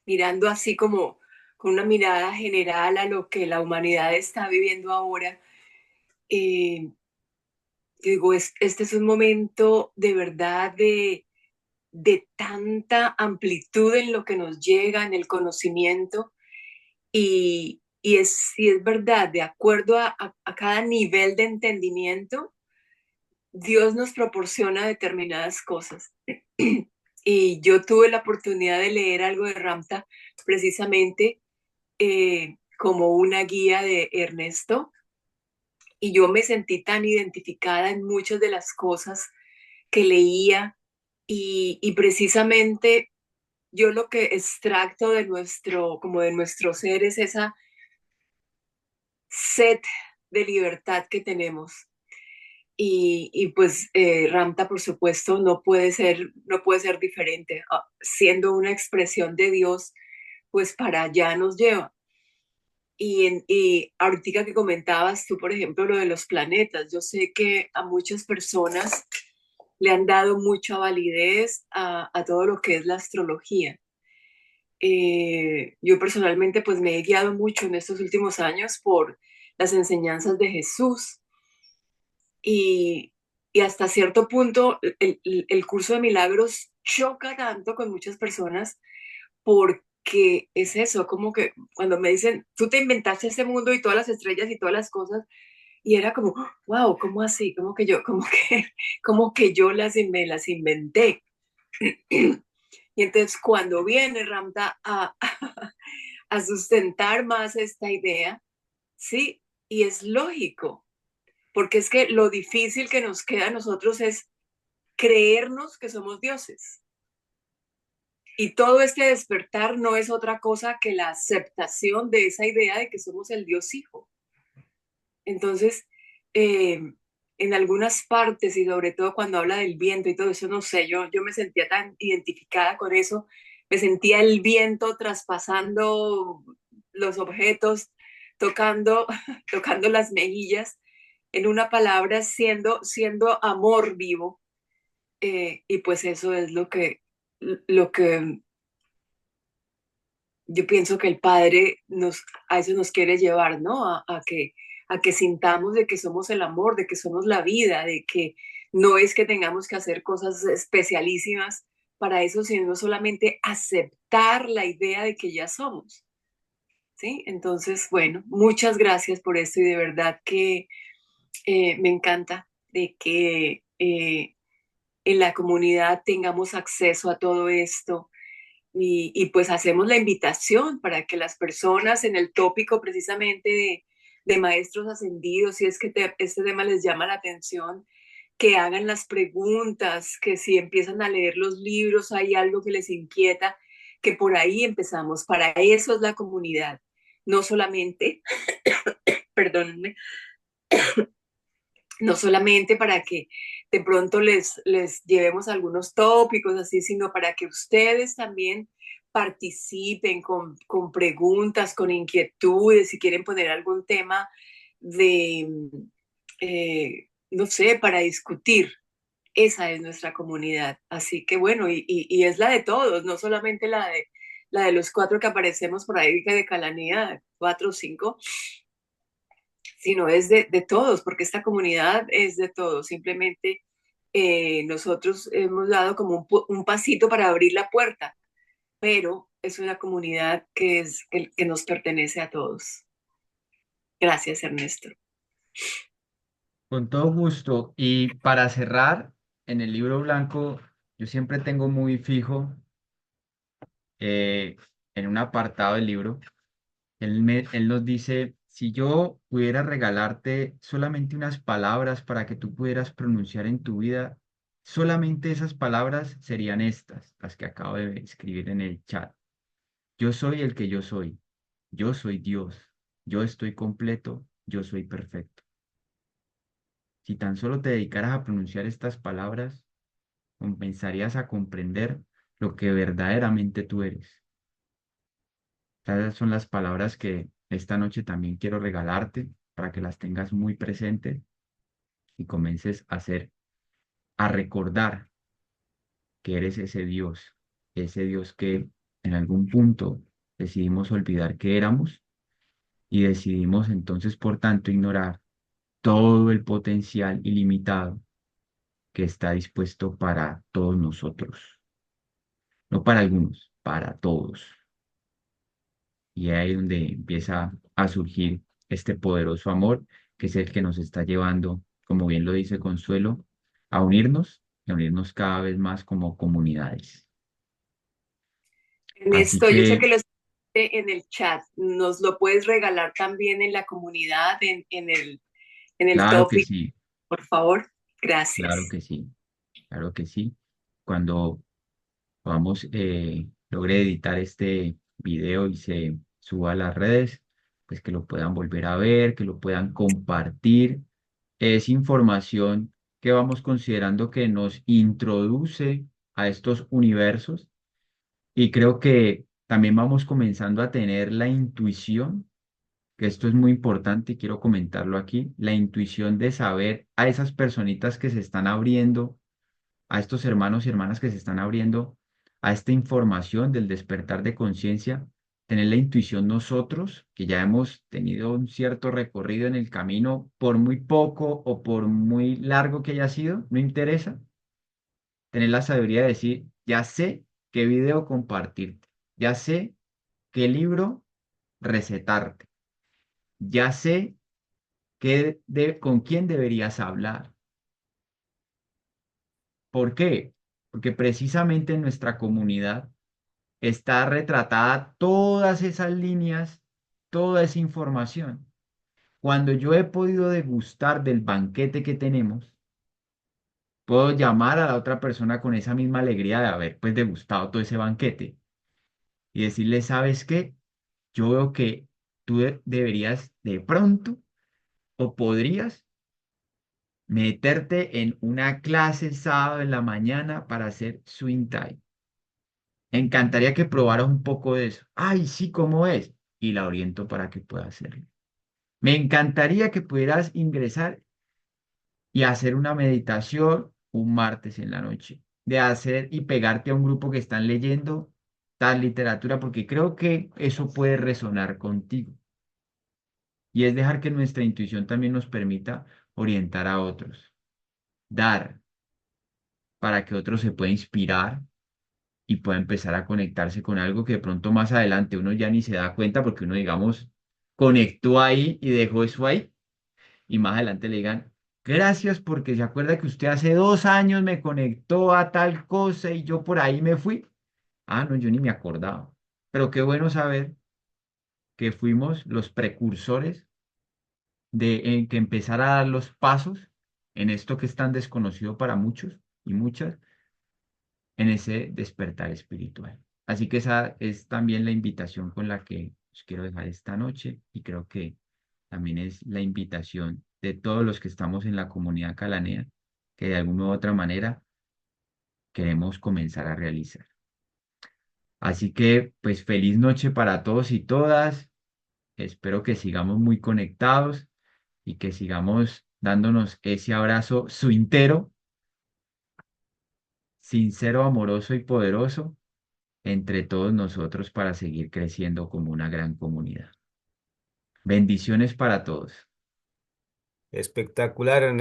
mirando así como con una mirada general a lo que la humanidad está viviendo ahora, eh, digo, este es un momento de verdad de tanta amplitud en lo que nos llega, en el conocimiento, y es verdad, de acuerdo a cada nivel de entendimiento, Dios nos proporciona determinadas cosas. Y yo tuve la oportunidad de leer algo de Ramta precisamente como una guía de Ernesto, y yo me sentí tan identificada en muchas de las cosas que leía, y precisamente yo lo que extracto de nuestro, como de nuestro ser, es esa sed de libertad que tenemos. Y pues Ramta, por supuesto, no puede ser diferente. Siendo una expresión de Dios, pues para allá nos lleva. Y ahorita que comentabas tú, por ejemplo, lo de los planetas, yo sé que a muchas personas le han dado mucha validez a todo lo que es la astrología. Yo personalmente pues me he guiado mucho en estos últimos años por las enseñanzas de Jesús, y, y hasta cierto punto el curso de milagros choca tanto con muchas personas porque es eso, como que cuando me dicen, tú te inventaste este mundo y todas las estrellas y todas las cosas, y era como, wow, ¿cómo así? Como que yo me las inventé. Y entonces cuando viene Ramda a sustentar más esta idea, sí, y es lógico, porque es que lo difícil que nos queda a nosotros es creernos que somos dioses. Y todo este despertar no es otra cosa que la aceptación de esa idea de que somos el Dios Hijo. Entonces, eh, en algunas partes, y sobre todo cuando habla del viento y todo eso, no sé, yo me sentía tan identificada con eso, me sentía el viento traspasando los objetos, tocando, tocando las mejillas, en una palabra, siendo amor vivo. Y pues eso es lo que yo pienso que el Padre a eso nos quiere llevar, ¿no? A que sintamos de que somos el amor, de que somos la vida, de que no es que tengamos que hacer cosas especialísimas para eso, sino solamente aceptar la idea de que ya somos, ¿sí? Entonces, bueno, muchas gracias por esto, y de verdad que me encanta de que en la comunidad tengamos acceso a todo esto, y pues hacemos la invitación para que las personas en el tópico precisamente de maestros ascendidos, si es que este tema les llama la atención, que hagan las preguntas, que si empiezan a leer los libros, hay algo que les inquieta, que por ahí empezamos. Para eso es la comunidad, no solamente, perdónenme, no solamente para que de pronto les llevemos algunos tópicos así, sino para que ustedes también participen con preguntas, con inquietudes, si quieren poner algún tema de, no sé, para discutir. Esa es nuestra comunidad. Así que bueno, y es la de todos, no solamente la de los cuatro que aparecemos por ahí, que de Calanía, cuatro o cinco, sino es de todos, porque esta comunidad es de todos. Simplemente nosotros hemos dado como un pasito para abrir la puerta, pero es una comunidad que nos pertenece a todos. Gracias, Ernesto. Con todo gusto. Y para cerrar, en el libro blanco, yo siempre tengo muy fijo eh, en un apartado del libro, él nos dice, si yo pudiera regalarte solamente unas palabras para que tú pudieras pronunciar en tu vida, solamente esas palabras serían estas, las que acabo de escribir en el chat. Yo soy el que yo soy. Yo soy Dios. Yo estoy completo. Yo soy perfecto. Si tan solo te dedicaras a pronunciar estas palabras, comenzarías a comprender lo que verdaderamente tú eres. Esas son las palabras que esta noche también quiero regalarte para que las tengas muy presentes y comiences a hacer, a recordar. que eres ese Dios que en algún punto decidimos olvidar que éramos y decidimos entonces, por tanto, ignorar todo el potencial ilimitado que está dispuesto para todos nosotros, no para algunos, para todos. Y ahí es donde empieza a surgir este poderoso amor, que es el que nos está llevando, como bien lo dice Consuelo, a unirnos y a unirnos cada vez más como comunidades. Así Ernesto, yo sé que, que lo escribiste en el chat. ¿Nos lo puedes regalar también en la comunidad, en el claro que topic, sí, por favor? claro Gracias. que sí, claro que sí. Cuando podamos, logre editar este video y se suba a las redes, pues que lo puedan volver a ver, que lo puedan compartir. Es información que vamos considerando que nos introduce a estos universos y creo que también vamos comenzando a tener la intuición, que esto es muy importante y quiero comentarlo aquí, la intuición de saber a esas personitas que se están abriendo, a estos hermanos y hermanas que se están abriendo a esta información del despertar de conciencia, tener la intuición nosotros, que ya hemos tenido un cierto recorrido en el camino, por muy poco o por muy largo que haya sido, no interesa, tener la sabiduría de decir, ya sé qué video compartirte, ya sé qué libro recetarte, ya sé con quién deberías hablar. ¿Por qué? Porque precisamente en nuestra comunidad está retratada todas esas líneas, toda esa información. Cuando yo he podido degustar del banquete que tenemos, puedo llamar a la otra persona con esa misma alegría de haber pues degustado todo ese banquete y decirle, ¿sabes qué? Yo veo que tú deberías de pronto o podrías meterte en una clase el sábado en la mañana para hacer swing time. Me encantaría que probaras un poco de eso. Ay, sí, ¿cómo es? Y la oriento para que pueda hacerlo. Me encantaría que pudieras ingresar y hacer una meditación un martes en la noche, de hacer y pegarte a un grupo que están leyendo tal literatura, porque creo que eso puede resonar contigo. Y es dejar que nuestra intuición también nos permita orientar a otros, dar para que otros se pueda inspirar y pueda empezar a conectarse con algo que de pronto más adelante uno ya ni se da cuenta porque uno, digamos, conectó ahí y dejó eso ahí y más adelante le digan, gracias porque se acuerda que usted hace 2 años me conectó a tal cosa y yo por ahí me fui. Ah, no, yo ni me acordaba. Pero qué bueno saber que fuimos los precursores de en que empezar a dar los pasos en esto que es tan desconocido para muchos y muchas en ese despertar espiritual. Así que esa es también la invitación con la que os quiero dejar esta noche y creo que también es la invitación de todos los que estamos en la comunidad calanea, que de alguna u otra manera queremos comenzar a realizar. Así que pues feliz noche para todos y todas. Espero que sigamos muy conectados y que sigamos dándonos ese abrazo suintero, sincero, amoroso y poderoso entre todos nosotros para seguir creciendo como una gran comunidad. Bendiciones para todos. Espectacular, Ernesto.